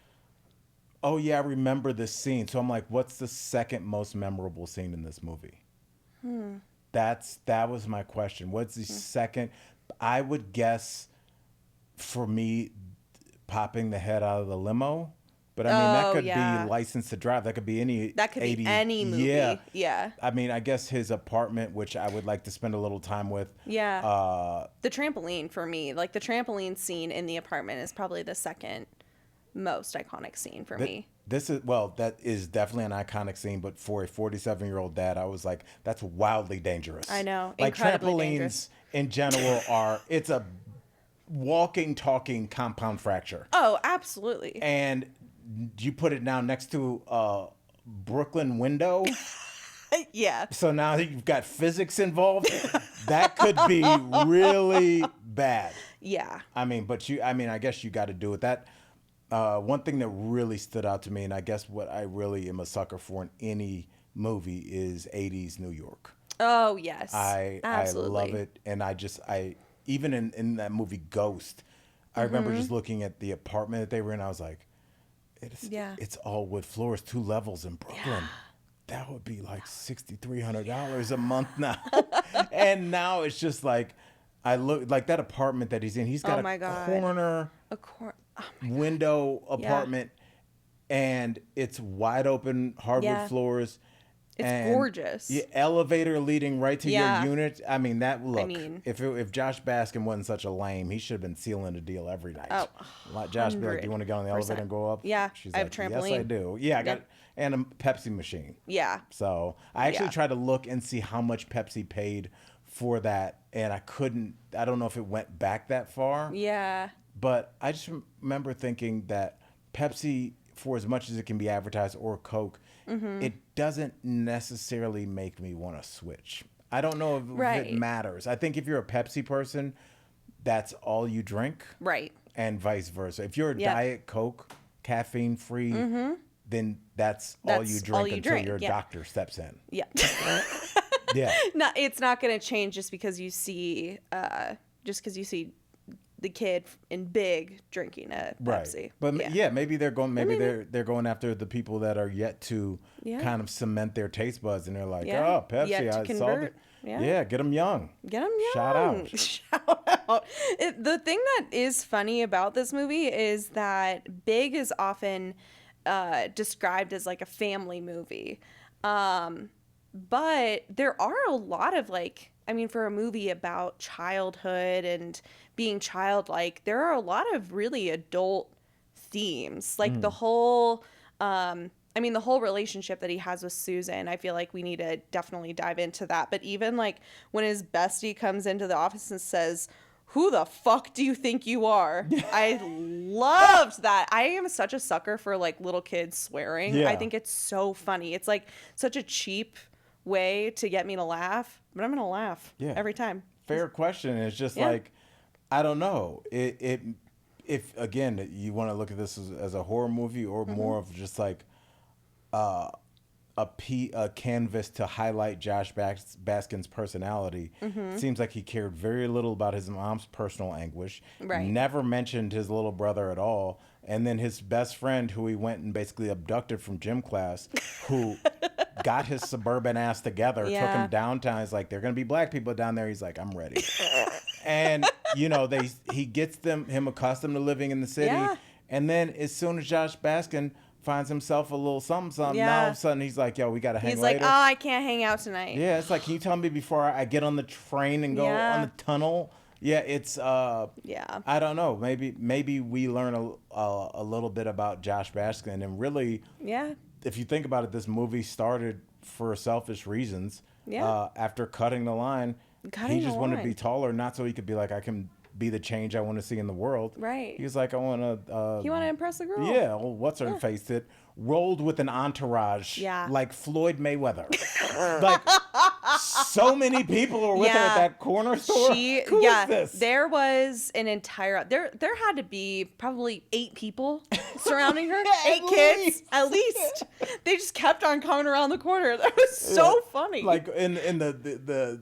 oh yeah, I remember this scene. So I'm like, what's the second most memorable scene in this movie? That was my question. What's the second? I would guess, for me, popping the head out of the limo. But I mean, that Oh, could yeah. be License to Drive. That could be any That could be 80. any movie. Yeah. Yeah. I mean, I guess his apartment, which I would like to spend a little time with. Yeah. The trampoline for me, like the trampoline scene in the apartment is probably the second most iconic scene for me. This is, well, that is definitely an iconic scene, but for a 47-year-old dad, I was like, that's wildly dangerous. I know, Like incredibly trampolines dangerous. in general it's a walking, talking compound fracture. Oh, absolutely. And you put it now next to a Brooklyn window. Yeah. So now that you've got physics involved, that could be really bad. Yeah. I mean, I guess you got to do it. That one thing that really stood out to me, and I guess what I really am a sucker for in any movie, is 80s New York. Oh, yes. I Absolutely. love it, and I even in that movie Ghost, I remember just looking at the apartment that they were in. I was like, it's all wood floors, 2 levels in Brooklyn. That would be like $6,300 a month now. And now it's just like, I look like that apartment that he's in. He's got Oh my God. corner window apartment, and it's wide open hardwood Yeah. floors. It's and gorgeous. The elevator leading right to Yeah. your unit. I mean, mean- if Josh Baskin wasn't such a lame, he should have been sealing the deal every night. Oh, Like Josh be like, do you want to get on the elevator and go up? Yeah, She's I have like, a yes, I trampoline. do. Yeah, I got and a Pepsi machine. Yeah. So I actually Yeah. tried to look and see how much Pepsi paid for that, and I couldn't. I don't know if it went back that far. Yeah. But I just remember thinking that Pepsi, for as much as it can be advertised, or Coke, it doesn't necessarily make me want to switch. I don't know if Right. it matters. I think if you're a Pepsi person, that's all you drink, Right. and vice versa. If you're a Yep. Diet Coke, caffeine free, then that's all you That's drink all you until drink, your yeah. doctor steps in. Yeah. Yeah. No, it's not going to change just because you see the kid in Big drinking a Pepsi. Right. But yeah, maybe they're going. Maybe they're going after the people that are yet to Yeah. kind of cement their taste buds, and they're like, Yeah. oh, Pepsi. Yet to I saw the, convert. Yeah. get them young. Get them young. Shout out. Shout out. The thing that is funny about this movie is that Big is often described as like a family movie. But there are a lot of for a movie about childhood and being childlike, there are a lot of really adult themes. Like the whole the whole relationship that he has with Susan, I feel like we need to definitely dive into that. But even like when his bestie comes into the office and says, "Who the fuck do you think you are?" I loved that. I am such a sucker for like little kids swearing. Yeah. I think it's so funny. It's like such a cheap way to get me to laugh, but I'm gonna laugh every time. Fair question. It's just Yeah. like, I don't know. If again you want to look at this as a horror movie, or more of just like a canvas to highlight Josh Baskin's personality. Seems like he cared very little about his mom's personal anguish. Right. Never mentioned his little brother at all. And then his best friend, who he went and basically abducted from gym class, who got his suburban ass together, took Yeah. him downtown. He's like, "There are gonna be black people down there." He's like, "I'm ready." And he gets him accustomed to living in the city. Yeah. And then as soon as Josh Baskin finds himself a little something, now Yeah. all of a sudden he's like, "Yo, we gotta hang He's like, later." "Oh, I can't hang out tonight." Yeah, it's like, can you tell me before I get on the train and go Yeah. on the tunnel? Yeah, it's Yeah. I don't know. Maybe we learn a little bit about Josh Baskin, and really, Yeah. if you think about it, this movie started for selfish reasons. Yeah. After cutting the line, Cutting he just the wanted to line. be taller, not so he could be like, I can be the change I want to see in the world. Right. He was like, I want to. You want to impress the girl? Yeah. Well, what's her face? It rolled with an entourage. Yeah. Like Floyd Mayweather. Like so many people were with her at Yeah. that corner store. Who is this? There was an entire there had to be probably 8 people surrounding her. 8 kids least. at least. They just kept on coming around the corner. That was so funny. Like in the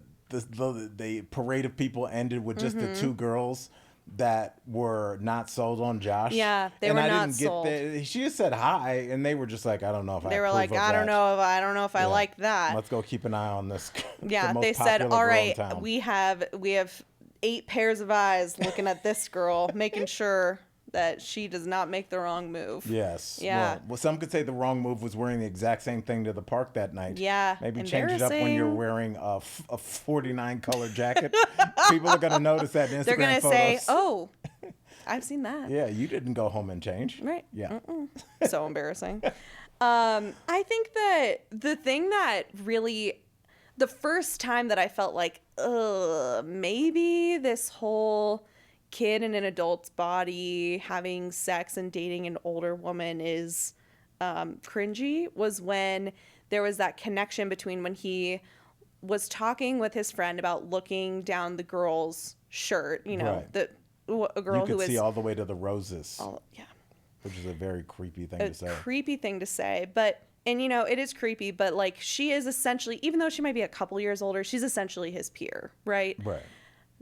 parade of people ended with just the 2 girls that were not sold on Josh. Yeah, they and were I not didn't sold. She just said hi, and they were just like, I don't know if They I were approve like, of I don't that. know if I Yeah. like that. Let's go keep an eye on this. Yeah, the most they said, popular all girl in right, town. we have 8 pairs of eyes looking at this girl, making sure that she does not make the wrong move. Yes. Yeah. Well, some could say the wrong move was wearing the exact same thing to the park that night. Yeah, Maybe change it up when you're embarrassing. wearing a 49 color jacket. People are going to notice that in Instagram They're going to photos. say, oh, I've seen that. Yeah, you didn't go home and change. Right. Yeah. So embarrassing. I think that the thing that really, the first time that I felt like, maybe this whole kid in an adult's body having sex and dating an older woman is cringy, was when there was that connection between when he was talking with his friend about looking down the girl's shirt, Right. a girl You who could is see all the way to the roses, yeah, which is a very creepy thing a to say. creepy thing to say, but and it is creepy, but like she is essentially, even though she might be a couple years older, she's essentially his peer, right? Right.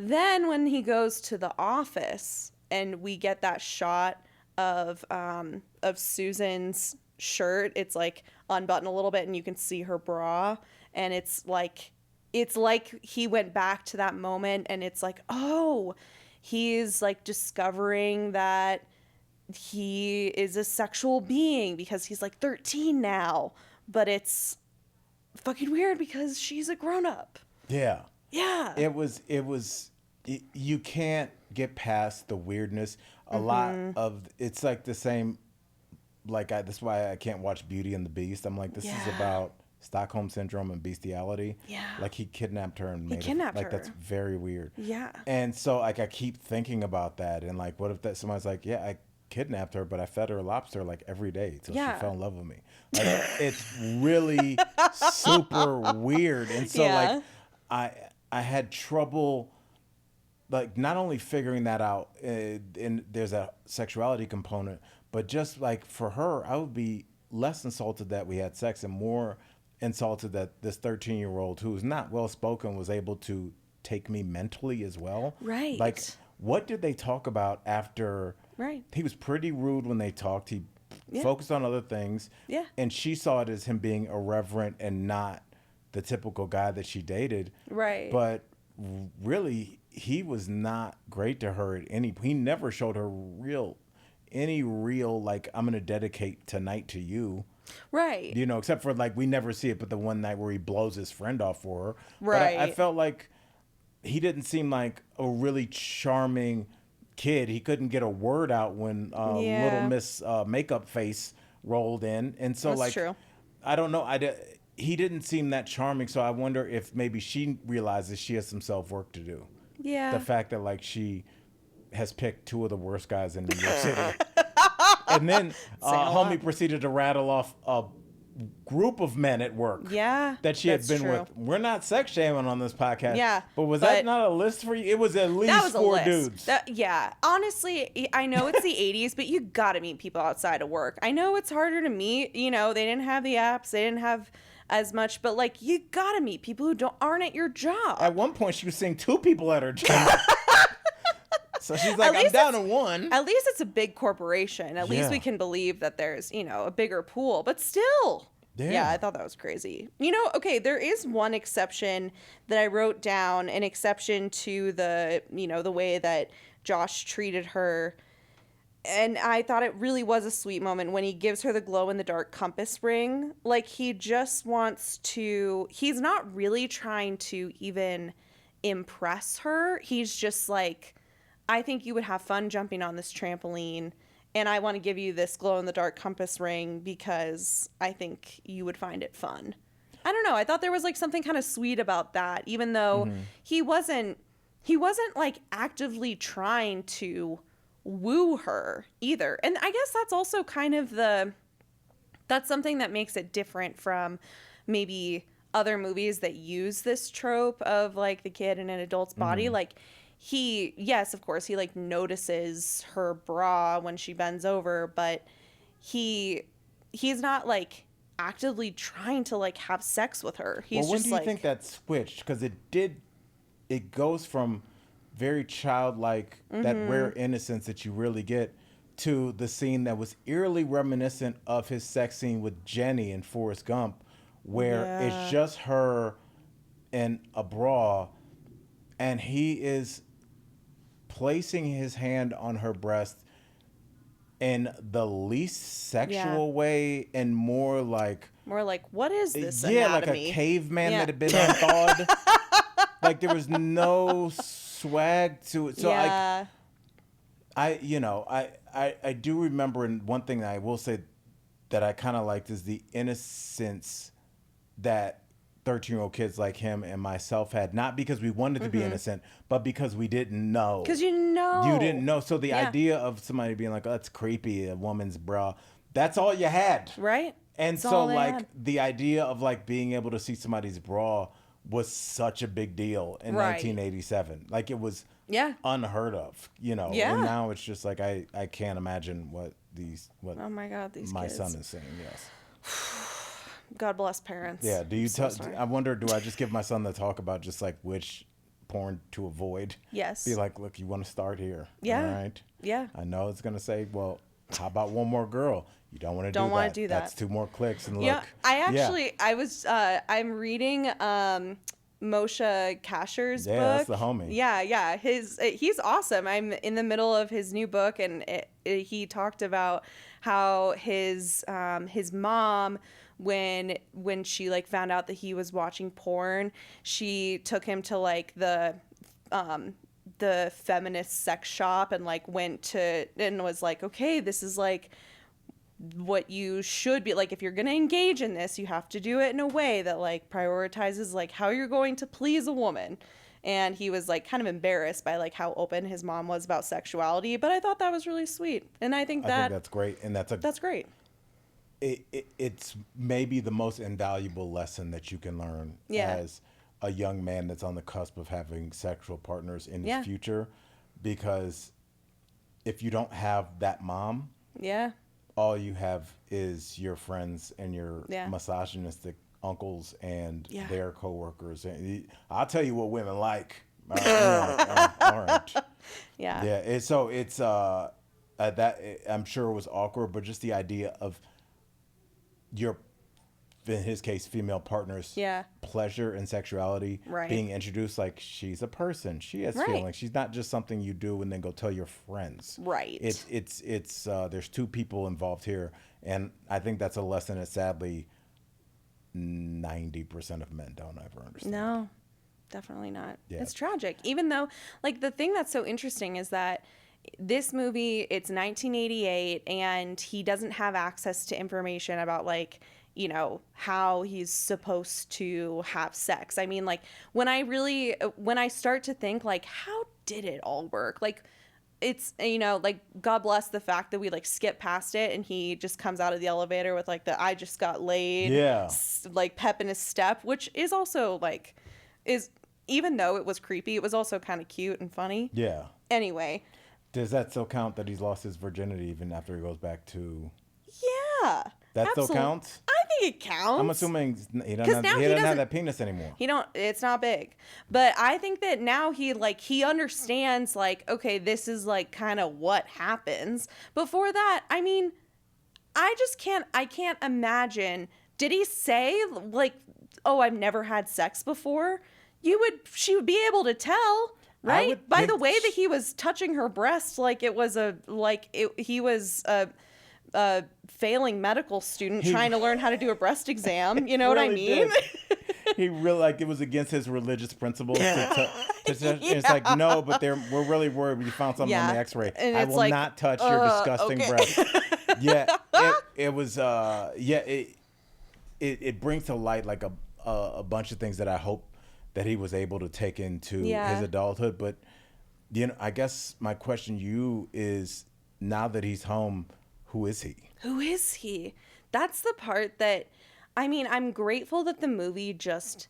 Then when he goes to the office and we get that shot of Susan's shirt, it's like unbuttoned a little bit and you can see her bra, and it's like he went back to that moment, and it's like, oh, he's like discovering that he is a sexual being because he's like 13 now, but it's fucking weird because she's a grown up. Yeah. Yeah. It was you can't get past the weirdness. A lot of it's like the same, like that's why I can't watch Beauty and the Beast. I'm like, this is Yeah. about Stockholm syndrome and bestiality. Yeah. Like he kidnapped her and made kidnapped like her. that's very weird. Yeah. And so like I keep thinking about that, and like what if that somebody's like, yeah, I kidnapped her, but I fed her lobster like every day till Yeah. she fell in love with me. Like it's really super weird. And so Yeah. like I had trouble like not only figuring that out, and there's a sexuality component, but just like for her, I would be less insulted that we had sex and more insulted that this 13-year-old who's not well spoken was able to take me mentally as well. Right. Like, what did they talk about after? Right. He was pretty rude when they talked. He Yeah. focused on other things. Yeah. And she saw it as him being irreverent and not the typical guy that she dated. Right. But really, he was not great to her at any. He never showed her any real like, I'm gonna dedicate tonight to you. Right. Except for like we never see it, but the one night where he blows his friend off for her. Right. But I felt like he didn't seem like a really charming kid. He couldn't get a word out when Yeah. Little Miss Makeup Face rolled in, and so That's like true. I don't know. He didn't seem that charming, so I wonder if maybe she realizes she has some self work to do. Yeah. The fact that like she has picked 2 of the worst guys in New York City. And then Saying a homie lot. proceeded to rattle off a group of men at work. Yeah, That she had that's been true. with. We're not sex shaming on this podcast. Yeah, But was that but- not a list for you? It was at least That was a 4 list. dudes. Yeah. Honestly, I know it's the 80s, but you got to meet people outside of work. I know it's harder to meet. They didn't have the apps. They didn't have as much. But, like, you got to meet people who aren't at your job. At one point, she was seeing 2 people at her job. So she's like, At I'm least down to it's- 1. At least it's a big corporation. At least Yeah. we can believe that there's, a bigger pool. But still. Yeah. I thought that was crazy. Okay, there is one exception that I wrote down, an exception to the way that Josh treated her. And I thought it really was a sweet moment when he gives her the glow in the dark compass ring. Like, he just wants to, he's not really trying to even impress her. He's just like, I think you would have fun jumping on this trampoline, and I want to give you this glow in the dark compass ring because I think you would find it fun. I don't know. I thought there was like something kind of sweet about that, even though he wasn't like actively trying to woo her either. And I guess that's also kind of that's something that makes it different from maybe other movies that use this trope of like the kid in an adult's body. Like, yes, of course, he like notices her bra when she bends over, but he's not like actively trying to like have sex with her. He's Well, when just do you like, think that switched? Because it goes from very childlike, that rare innocence that you really get, to the scene that was eerily reminiscent of his sex scene with Jenny in Forrest Gump, where Yeah. it's just her in a bra, and he is placing his hand on her breast in the least sexual way, and more like, More like, what is this yeah, like anatomy? a caveman Yeah. that had been unthawed. Like there was no swag to it. So Yeah. I do remember, and one thing that I will say that I kind of liked is the innocence that 13-year-old kids like him and myself had, not because we wanted to be innocent, but because we didn't know. Because you know. You didn't know. So the Yeah. idea of somebody being like, oh, that's creepy, a woman's bra, that's all you had. Right? And That's so all they like had. the idea of like being able to see somebody's bra was such a big deal in Right. 1987. Like it was Yeah. unheard of, And Yeah. now it's just like I can't imagine what Oh my God, these my kids. son is saying. Yes. God bless parents. Yeah. Do you I'm so tell? sorry. I wonder. Do I just give my son the talk about just like which porn to avoid? Yes. Be like, look, you want to start here. Yeah. All right. Yeah. I know it's gonna say, well, how about one more girl? You don't want to Don't wanna do that. That's 2 more clicks and look. Yeah, I'm reading Moshe Kasher's book. Yeah, that's the homie. Yeah. He's awesome. I'm in the middle of his new book, and he talked about how his mom, when she like found out that he was watching porn, she took him to like the feminist sex shop and like went to and was like, okay, this is like what you should be like. If you're going to engage in this, you have to do it in a way that like prioritizes like how you're going to please a woman. And he was like kind of embarrassed by like how open his mom was about sexuality, but I thought that was really sweet. And I think that's great, and that's great. It's maybe the most invaluable lesson that you can learn Yeah. as a young man that's on the cusp of having sexual partners in Yeah. his future, because if you don't have that mom, Yeah. all you have is your friends and your Yeah. misogynistic uncles and Yeah. their coworkers. And I'll tell you what women like. All right. Yeah. Yeah. It's that I'm sure it was awkward, but just the idea of your, in his case, female partner's Yeah. pleasure and sexuality Right. being introduced, like she's a person, she has Right. feelings, she's not just something you do and then go tell your friends. Right. It's there's 2 people involved here, and I think that's a lesson that sadly 90% of men don't ever understand. No, definitely not. Yeah. It's tragic. Even though, like, the thing that's so interesting is that this movie, it's 1988, and he doesn't have access to information about, like, how he's supposed to have sex. I mean, like, when I start to think, like, how did it all work? Like, it's, like, God bless the fact that we, like, skip past it and he just comes out of the elevator with, like, I just got laid, Yeah. like, pep in his step, which is also, like, even though it was creepy, it was also kind of cute and funny. Yeah. Anyway. Does that still count that he's lost his virginity even after he goes back to... Yeah. That still counts? I think it counts. I'm assuming he 'Cause doesn't now he have doesn't- that penis anymore. It's not big. But I think that now he understands, like, okay, this is like kind of what happens. Before that, I mean, I can't imagine. Did he say, like, oh, I've never had sex before? She would be able to tell, right? would By think the way that he was touching her breast, like he was a failing medical student trying to learn how to do a breast exam. You know what I Really mean? did. He really, like, it was against his religious principles. It's like, no, but we're really worried. We found something on Yeah. the X-ray. And I it's will like, not touch your disgusting okay. breast. Yeah, it was. It brings to light like a bunch of things that I hope that he was able to take into his adulthood. But I guess my question to you is, now that he's home, who is he? Who is he? That's the part that, I mean, I'm grateful that the movie just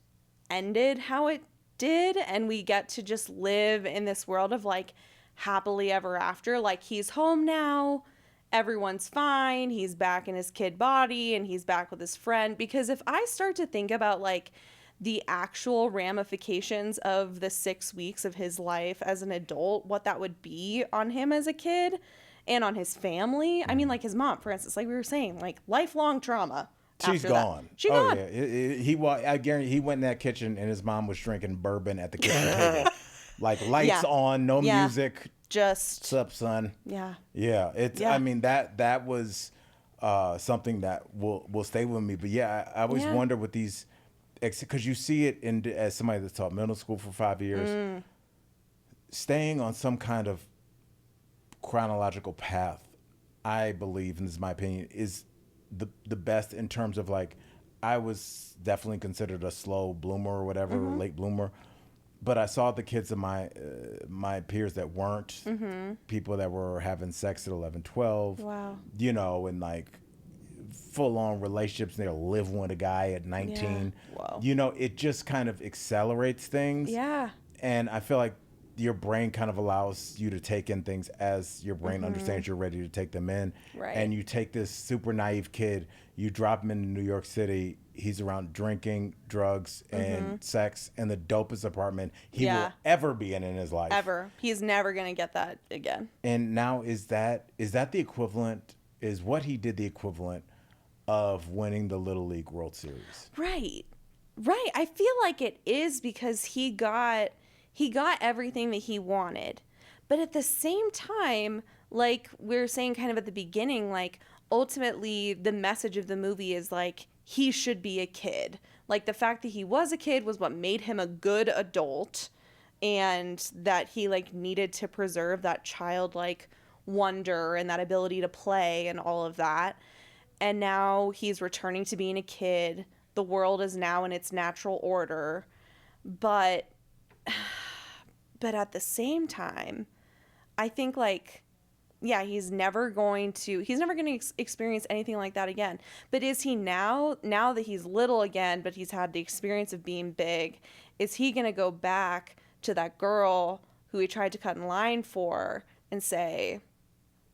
ended how it did, and we get to just live in this world of, like, happily ever after. Like, he's home now, everyone's fine, he's back in his kid body, and he's back with his friend. Because if I start to think about, like, the actual ramifications of the 6 weeks of his life as an adult, what that would be on him as a kid and on his family. I mean, like his mom, for instance, like we were saying, like lifelong trauma. She's after that. gone. She Oh gone. yeah, I guarantee he went in that kitchen and his mom was drinking bourbon at the kitchen table, like lights Yeah. on, no Yeah. music. Just, What's up, son? yeah. Yeah, it's. Yeah. I mean that was something that will stay with me. But yeah, I always Yeah. wonder with these, because you see it in as somebody that's taught middle school for 5 years, staying on some kind of chronological path. I believe, and this is my opinion, is the best in terms of like, I was definitely considered a slow bloomer or whatever, or late bloomer. But I saw the kids of my peers that weren't, people that were having sex at 11, 12, Wow. you know, and like full-on relationships, and they'll live with a guy at 19. Yeah. Wow. You know, it just kind of accelerates things. Yeah. And I feel like your brain kind of allows you to take in things as your brain understands you're ready to take them in. Right. And you take this super naive kid, you drop him in New York City, he's around drinking, drugs, and sex in the dopest apartment he will Yeah. ever be in his life. Ever. He's never going to get that again. And now is that the equivalent, is what he did the equivalent of winning the Little League World Series? Right. Right. I feel like it is, because he got everything that he wanted. But at the same time, like we were saying kind of at the beginning, like ultimately the message of the movie is like he should be a kid. Like the fact that he was a kid was what made him a good adult, and that he like needed to preserve that childlike wonder and that ability to play and all of that. And now he's returning to being a kid. The world is now in its natural order. But at the same time, I think like, yeah, he's never going to experience anything like that again. But is he now that he's little again, but he's had the experience of being big, is he going to go back to that girl who he tried to cut in line for and say,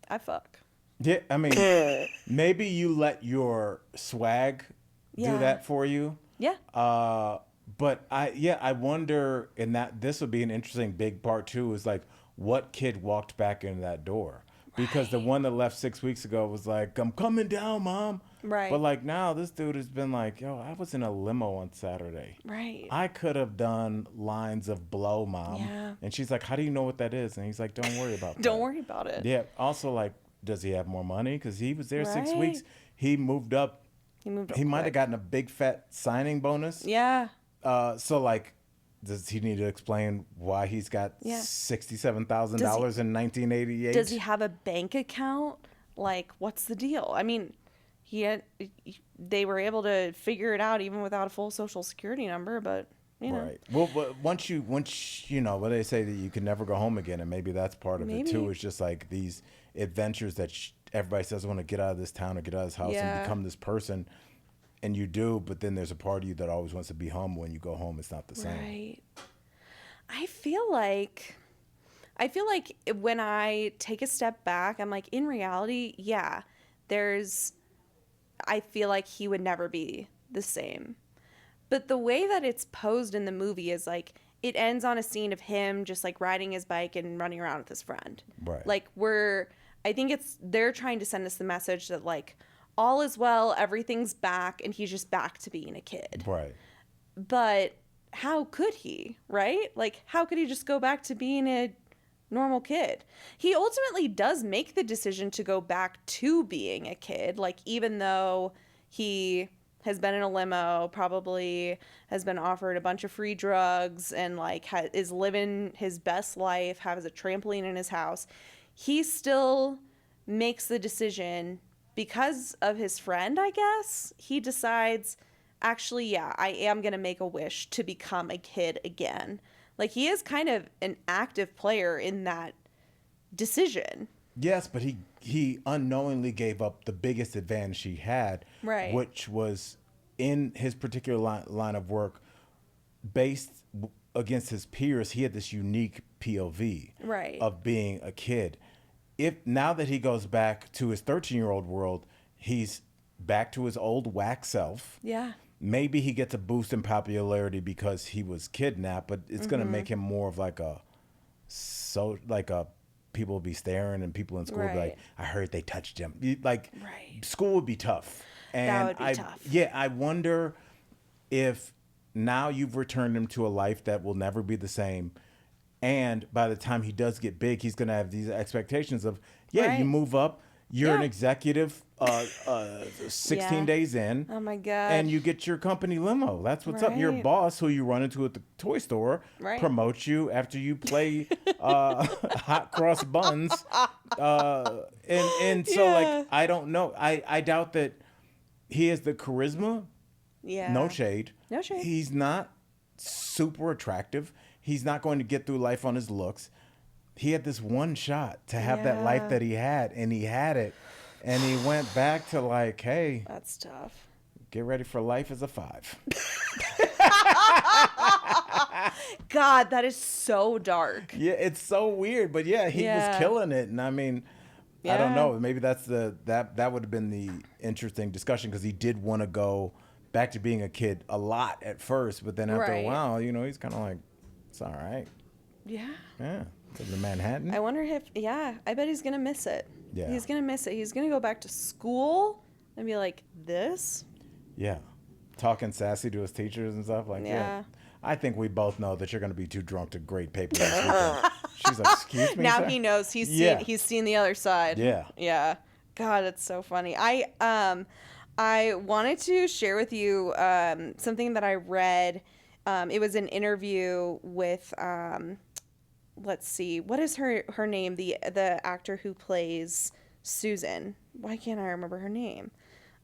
I fuck? Yeah, I mean, maybe you let your swag Yeah. do that for you. Yeah. But I wonder, and that this would be an interesting big part too, is like what kid walked back into that door? Because the one that left 6 weeks ago was like, I'm coming down, Mom. Right. But like now this dude has been like, yo, I was in a limo on Saturday. Right. I could have done lines of blow, Mom. Yeah. And she's like, how do you know what that is? And he's like, don't worry about that. Don't worry about it. Yeah. Also, like, does he have more money? Because he was there 6 Right. weeks. He moved up. He He might have quick. gotten a big fat signing bonus. Yeah. So like, does he need to explain why he's got Yeah. $67,000 in 1988? Does he have a bank account? Like, what's the deal? I mean, they were able to figure it out even without a full social security number, but you know. Right. Well, but once you know, what they say that you can never go home again, and maybe that's part of it too. Maybe. It's just like these adventures that everybody says, I want to get out of this town or get out of this house Yeah. and become this person, and you do. But then there's a part of you that always wants to be home. When you go home, it's not the same. Right. I feel like when I take a step back, I'm like, in reality, yeah, I feel like he would never be the same. But the way that it's posed in the movie is like, it ends on a scene of him just like riding his bike and running around with his friend. Right. Like I think they're trying to send us the message that like, all is well, everything's back, and he's just back to being a kid. Right. But how could he, right? Like, how could he just go back to being a normal kid? He ultimately does make the decision to go back to being a kid. Like, even though he has been in a limo, probably has been offered a bunch of free drugs, and like is living his best life, has a trampoline in his house, he still makes the decision because of his friend, I guess. He decides, actually, yeah, I am going to make a wish to become a kid again. Like, he is kind of an active player in that decision. Yes, but he unknowingly gave up the biggest advantage he had, Right. which was in his particular line of work, based against his peers. He had this unique POV Right. of being a kid. If now that he goes back to his 13-year-old world, he's back to his old whack self. Yeah. maybe he gets a boost in popularity because he was kidnapped, but it's going to make him more of like a people will be staring and people in school will be like, Right. I heard they touched him. Like Right. school would be tough. And would be tough. Yeah, I wonder if now you've returned him to a life that will never be the same. And by the time he does get big, he's going to have these expectations of, you Right. move up, you're an Yeah. executive 16 Yeah. days in. Oh my God. And you get your company limo. That's what's up. Your Right. boss, who you run into at the toy store, Right. promotes you after you play hot cross buns. And so, Yeah. like, I don't know. I doubt that he has the charisma. Yeah. No shade. No shade. He's not super attractive. He's not going to get through life on his looks. He had this one shot to have that life Yeah. that he had, and he had it. And he went back to like, hey, That's tough. get ready for life as a 5. God, that is so dark. Yeah, it's so weird, but yeah, he was Yeah. killing it. And I mean, I don't Yeah. know. Maybe that's that would have been the interesting discussion because he did want to go back to being a kid a lot at first, but then after a Right. while, he's kind of like, it's all right. Yeah. Yeah, live in Manhattan. I wonder if, I bet he's going to miss it. Yeah. He's going to miss it. He's going to go back to school and be like, this? Yeah, talking sassy to his teachers and stuff like Yeah. I think we both know that you're going to be too drunk to grade papers this weekend. She's like, excuse me, Now sir?" he knows. He's Yeah. seen the other side. Yeah. Yeah. God, it's so funny. I wanted to share with you something that I read. It was an interview with let's see, what is her name? The actor who plays Susan. Why can't I remember her name?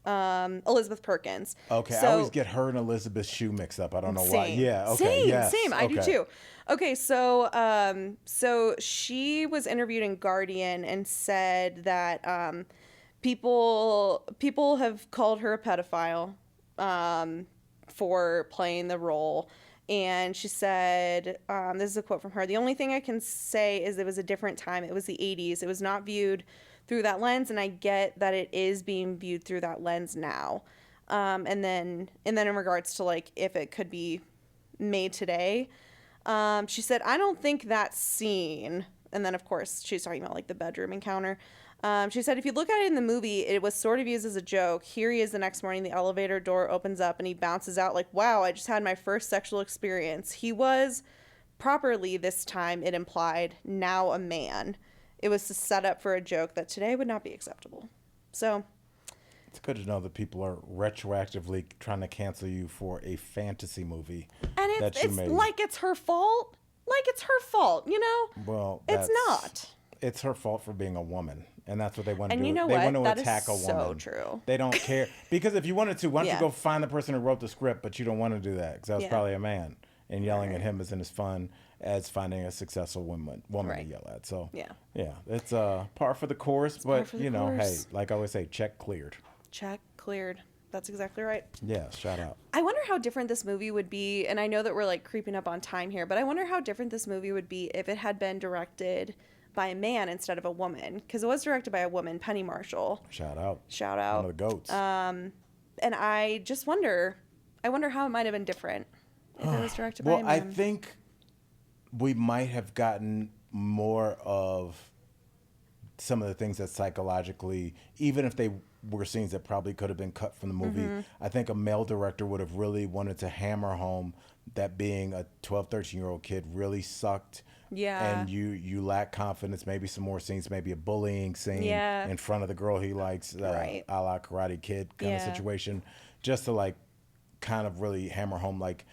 Elizabeth Perkins. Okay, I So- always get her and Elizabeth Shue mixed up. I don't know why. Same. Yeah, okay. Same, yes, same. I do okay. too. Okay, so she was interviewed in Guardian and said that people have called her a pedophile for playing the role. And she said, this is a quote from her, "The only thing I can say is it was a different time. It was the 80s. It was not viewed through that lens, and I get that it is being viewed through that lens now." And then in regards to like if it could be made today, she said, "I don't think that scene," and then of course she's talking about like the bedroom encounter. She said, "If you look at it in the movie, it was sort of used as a joke. Here he is the next morning, the elevator door opens up and he bounces out like, wow, I just had my first sexual experience. He was properly this time, it implied, now a man. It was to set up for a joke that today would not be acceptable." So, It's good to know that people are retroactively trying to cancel you for a fantasy movie and that it's you made. like it's her fault. Like it's her fault, you know? Well, It's that's- not. It's her fault for being a woman, and that's what they want to And do. you know they what? want to That is attack a so woman. true. They don't care because if you wanted to, why don't Yeah. you go find the person who wrote the script? But you don't want to do that because that was Yeah. probably a man, and yelling at him isn't as fun as finding a successful woman Right. to yell at. So Yeah. it's par for the course. But for the hey, course. like I always say, check cleared. Check cleared. That's exactly right. Yeah, shout out. I wonder how different this movie would be, and I know that we're like creeping up on time here, but I wonder how different this movie would be if it had been directed by a man instead of a woman, because it was directed by a woman, Penny Marshall. Shout out. Shout One out. of the goats. And I just wonder, how it might have been different if it was directed by Well, a I man. think we might have gotten more of some of the things that psychologically, even if they were scenes that probably could have been cut from the movie, Mm-hmm. I think a male director would have really wanted to hammer home that being a 12, 13-year-old kid really sucked. Yeah. And you lack confidence, maybe some more scenes, maybe a bullying scene Yeah. in front of the girl he likes, Right. a la Karate Kid kind of Yeah. situation, just to like kind of really hammer home like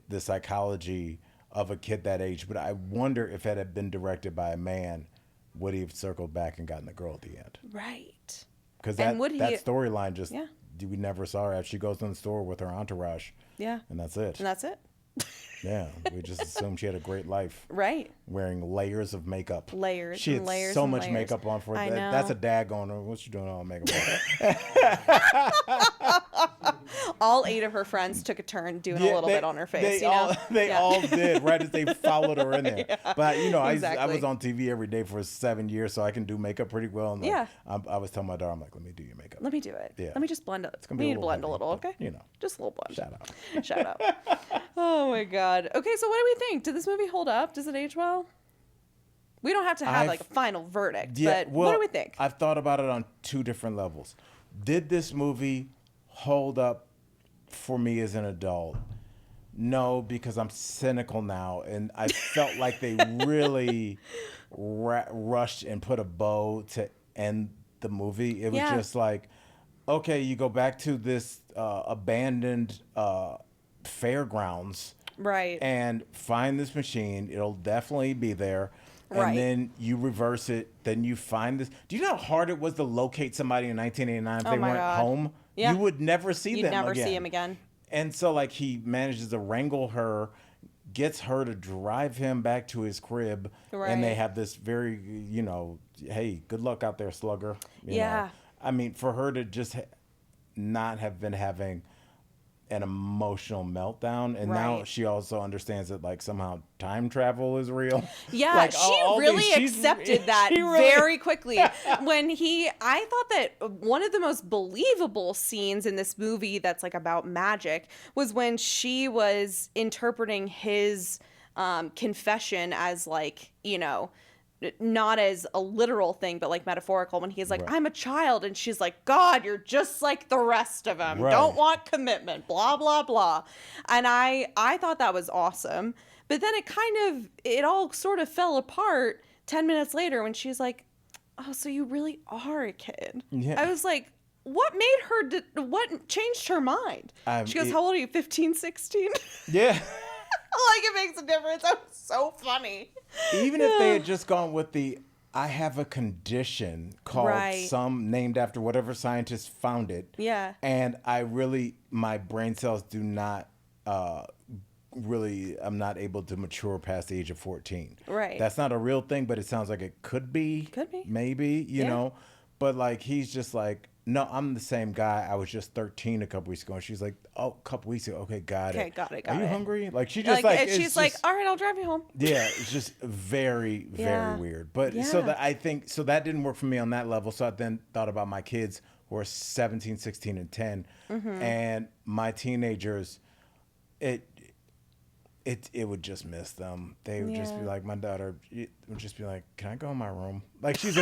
the psychology of a kid that age. But I wonder if it had been directed by a man, would he have circled back and gotten the girl at the end? Right. Because And that would he- storyline just Yeah. we never saw her. She goes in the store with her entourage, Yeah. and that's it. And that's it. Yeah, we just assumed she had a great life. Right. Wearing layers of makeup. Layers She and had layers so and much layers. makeup on for I that. know. That's a dad going, "Oh, what you doing all makeup on?" all 8 of her friends took a turn doing a little bit on her face. They all did, right as they followed her in there. Yeah, But I exactly. was on TV every day for 7 years, so I can do makeup pretty well. And Yeah. I was telling my daughter, I'm like, let me do your makeup. Let me do it. Yeah. Let me just blend it. gonna be We a need to little blend a heavy, little, but, okay? Just a little blend. Shout out. Shout out. Oh my God. Okay, so what do we think? Did this movie hold up? Does it age well? We don't have to have like a final verdict, but what do we think? I've thought about it on 2 different levels. Did this movie hold up for me as an adult? No, because I'm cynical now, and I felt like they really rushed and put a bow to end the movie. It was just like, okay, you go back to this abandoned fairgrounds, Right. and find this machine. It'll definitely be there. And Right. then you reverse it. Then you find this. Do you know how hard it was to locate somebody in 1989 if Oh they my weren't God. home? Yeah. You would never see You'd them never again. see him again. And so, like, he manages to wrangle her, gets her to drive him back to his crib, and they Right. have this very, hey, good luck out there, slugger. You Yeah. know? I mean, for her to just not have been having an emotional meltdown, and now Right. she also understands that, like, somehow time travel is real. Yeah, Like, she all really these- accepted that she really- very quickly. I thought that one of the most believable scenes in this movie that's like about magic was when she was interpreting his confession as like, not as a literal thing, but like metaphorical, when he's like, Right. I'm a child. And she's like, God, you're just like the rest of them. Right. Don't want commitment, blah, blah, blah. And I thought that was awesome. But then it all sort of fell apart 10 minutes later when she's like, oh, so you really are a kid. Yeah. I was like, what made her, what changed her mind? She goes, how old are you, 15, 16? Yeah. Like, it makes a difference. That was so funny. Even if they had just gone with I have a condition called Right. some named after whatever scientist found it. Yeah. And my brain cells do not I'm not able to mature past the age of 14. Right. That's not a real thing, but it sounds like it could be. Could be. Maybe, you Yeah. know. But like, he's just like, no, I'm the same guy. I was just 13 a couple weeks ago. And she's like, oh, a couple weeks ago. Okay, got Okay, it. got it, Are got you it. hungry? Like, she just Like, and it's she's like, just- all right, I'll drive you home. yeah, it's just very, very Yeah. weird. But Yeah. so that didn't work for me on that level. So I then thought about my kids who are 17, 16, and 10. Mm-hmm. And my teenagers, it would just miss them. They would just be Yeah. like, my daughter would just be like, can I go in my room? Like, she's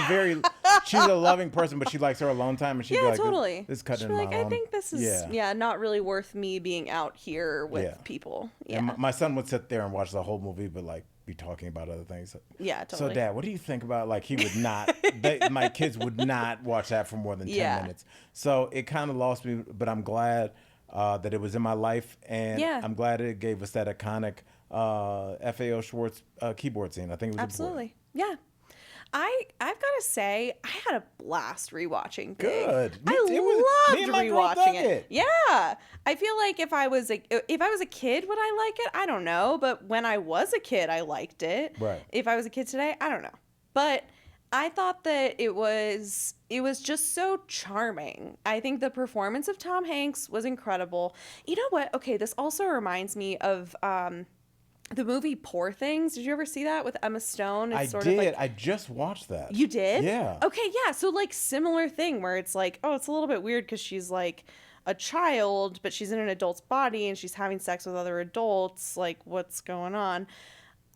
she's a loving person, but she likes her alone time. And she'd be Yeah, like, totally. this cutting She'd in be my like, I own. think this is, not really worth me being out here with Yeah. people. Yeah. And my son would sit there and watch the whole movie, but like be talking about other things. Yeah, So, totally. Dad, what do you think about, like, he would not, my kids would not watch that for more than 10 Yeah. minutes. So it kind of lost me, but I'm glad that it was in my life. And Yeah. I'm glad it gave us that iconic FAO Schwartz keyboard scene. I think it was Absolutely. Yeah. I've got to say, I had a blast rewatching Big. Good. Me I too. Me and loved my girl rewatching dug it. Yeah. I feel like if I was a kid, would I like it? I don't know. But when I was a kid, I liked it. Right. If I was a kid today, I don't know. But I thought that it was just so charming. I think the performance of Tom Hanks was incredible. You know what? Okay, this also reminds me of the movie Poor Things. Did you ever see that with Emma Stone? I It's did. I just watched that. You did? Yeah. Okay, yeah. So like similar thing where it's like, oh, it's a little bit weird because she's like a child, but she's in an adult's body and she's having sex with other adults. Like, what's going on?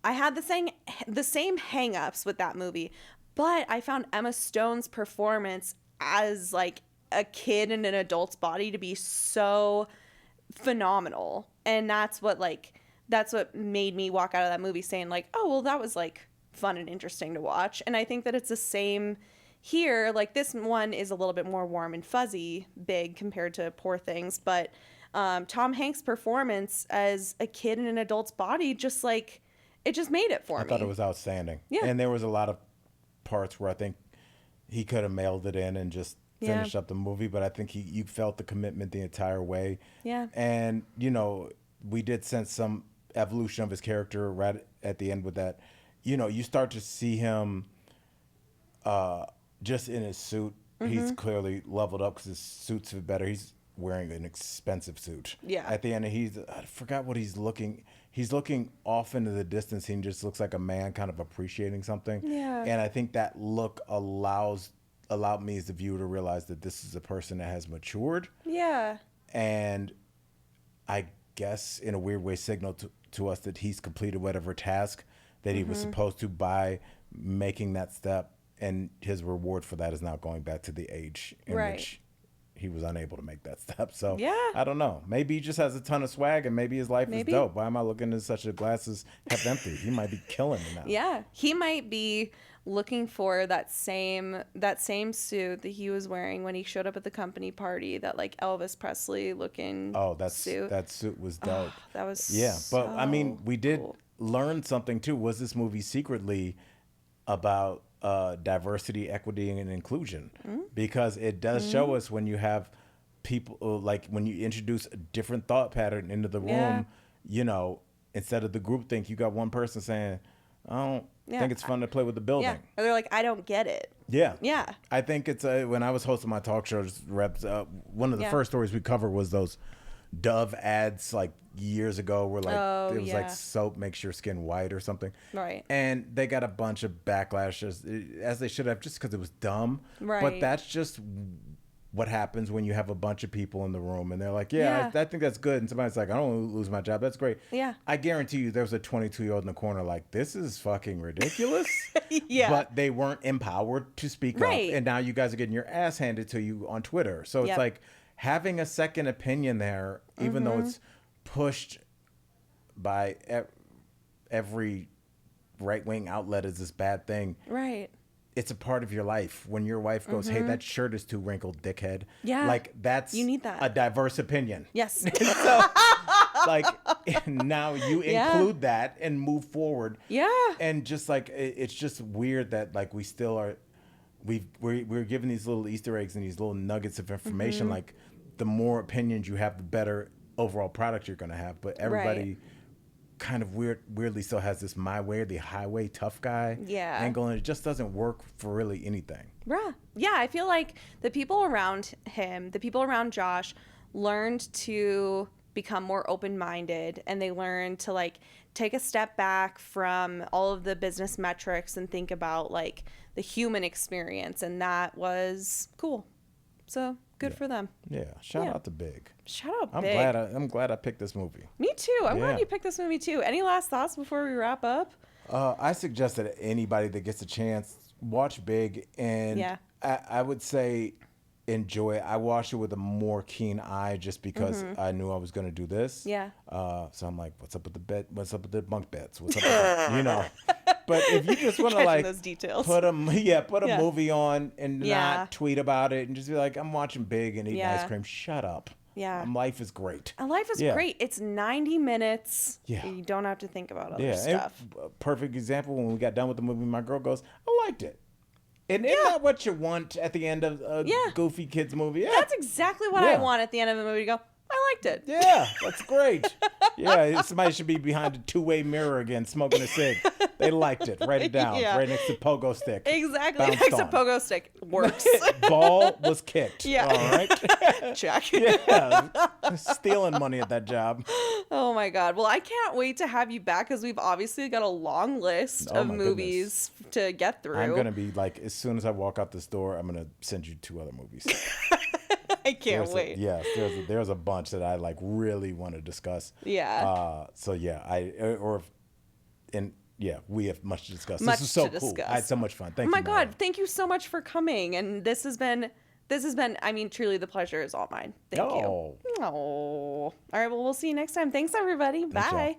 I had the same hang-ups with that movie, but I found Emma Stone's performance as like a kid in an adult's body to be so phenomenal. And that's what made me walk out of that movie saying like, oh, well, that was like fun and interesting to watch. And I think that it's the same here. Like, this one is a little bit more warm and fuzzy, Big, compared to Poor Things. But Tom Hanks' performance as a kid in an adult's body, just like, it just made it for me. I thought it was outstanding. Yeah. And there was a lot of parts where I think he could have mailed it in and just finished up the movie, but I think you felt the commitment the entire way. Yeah. And, we did sense some evolution of his character right at the end with that. You start to see him just in his suit. Mm-hmm. He's clearly leveled up because his suits fit better. wearing an expensive suit. Yeah. At the end, I forgot what he's looking. He's looking off into the distance. He just looks like a man kind of appreciating something. Yeah. And I think that look allowed me as the viewer to realize that this is a person that has matured. Yeah. And I guess in a weird way signaled to us that he's completed whatever task that he was supposed to by making that step. And his reward for that is now going back to the age in which he was unable to make that step. So Yeah. I don't know. Maybe he just has a ton of swag and maybe his life is dope. Why am I looking at such a glass is half empty? He might be killing it now. Yeah. He might be looking for that same suit that he was wearing when he showed up at the company party, that like Elvis Presley looking suit. That suit was dope. That was but I mean, we did cool. learn something too. Was this movie secretly about diversity, equity, and inclusion? Because it does show us when you have people, like when you introduce a different thought pattern into the room, you know, instead of the group think, you got one person saying, I don't think it's fun to play with the building. Yeah. Or they're like, I don't get it. Yeah. Yeah. I think it's when I was hosting my talk shows, one of the first stories we covered was those Dove ads like years ago where like it was like soap makes your skin white or something. Right. And they got a bunch of backlash as they should have, just because it was dumb. Right. But that's just what happens when you have a bunch of people in the room and they're like, I think that's good. And somebody's like, I don't want to lose my job. That's great. Yeah. I guarantee you there's a 22-year-old in the corner like, this is fucking ridiculous. Yeah. But they weren't empowered to speak up. And now you guys are getting your ass handed to you on Twitter. So it's like having a second opinion there, even though it's pushed by every right-wing outlet as this bad thing. Right. It's a part of your life. When your wife goes, hey, that shirt is too wrinkled, dickhead. Yeah. Like, that's you need that. a diverse opinion. Yes. So, like, now you include that and move forward. Yeah. And just like, it's just weird that, like, we still are, we're given these little Easter eggs and these little nuggets of information. Like, the more opinions you have, the better overall product you're going to have. But everybody kind of weirdly still has this my way or the highway tough guy angle, and it just doesn't work for really anything. Yeah, I feel like the people around him, the people around Josh, learned to become more open-minded, and they learned to like take a step back from all of the business metrics and think about like the human experience, and that was cool. So good for them. Yeah, shout out to Big. Shout out I'm Big. I'm glad I picked this movie. Me too. I'm glad you picked this movie too. Any last thoughts before we wrap up? I suggest that anybody that gets a chance, watch Big, and I would say enjoy it. I watched it with a more keen eye just because I knew I was going to do this. Yeah. So I'm like, what's up with the bed? What's up with the bunk beds? What's up with you know? But if you just want to like those details. put a movie on and not tweet about it and just be like, I'm watching Big and eating ice cream. Shut up. Yeah. Life is great. And life is great. It's 90 minutes. Yeah. You don't have to think about other stuff. And perfect example, when we got done with the movie, my girl goes, I liked it. And isn't that what you want at the end of a goofy kids movie? Yeah. That's exactly what I want at the end of a movie, to go, I liked it. Yeah, that's great. Somebody should be behind a two-way mirror again, smoking a cig. They liked it. Write it down. Right next to pogo stick. Exactly. Bounced Next to on. pogo stick. Works. Ball was kicked. Yeah. All right. Check. Yeah. Stealing money at that job. Oh my God. Well, I can't wait to have you back because we've obviously got a long list of movies to get through. I'm going to be like, as soon as I walk out this door, I'm going to send you 2 other movies. I can't wait. There's a bunch that I like really want to discuss. Yeah. We have much to discuss. Much this is so to cool. discuss. I had so much fun. Thank you. Oh my God. Thank you so much for coming. And this has been, I mean, truly the pleasure is all mine. Thank you. Oh. All right. Well, we'll see you next time. Thanks, everybody. Bye. Y'all.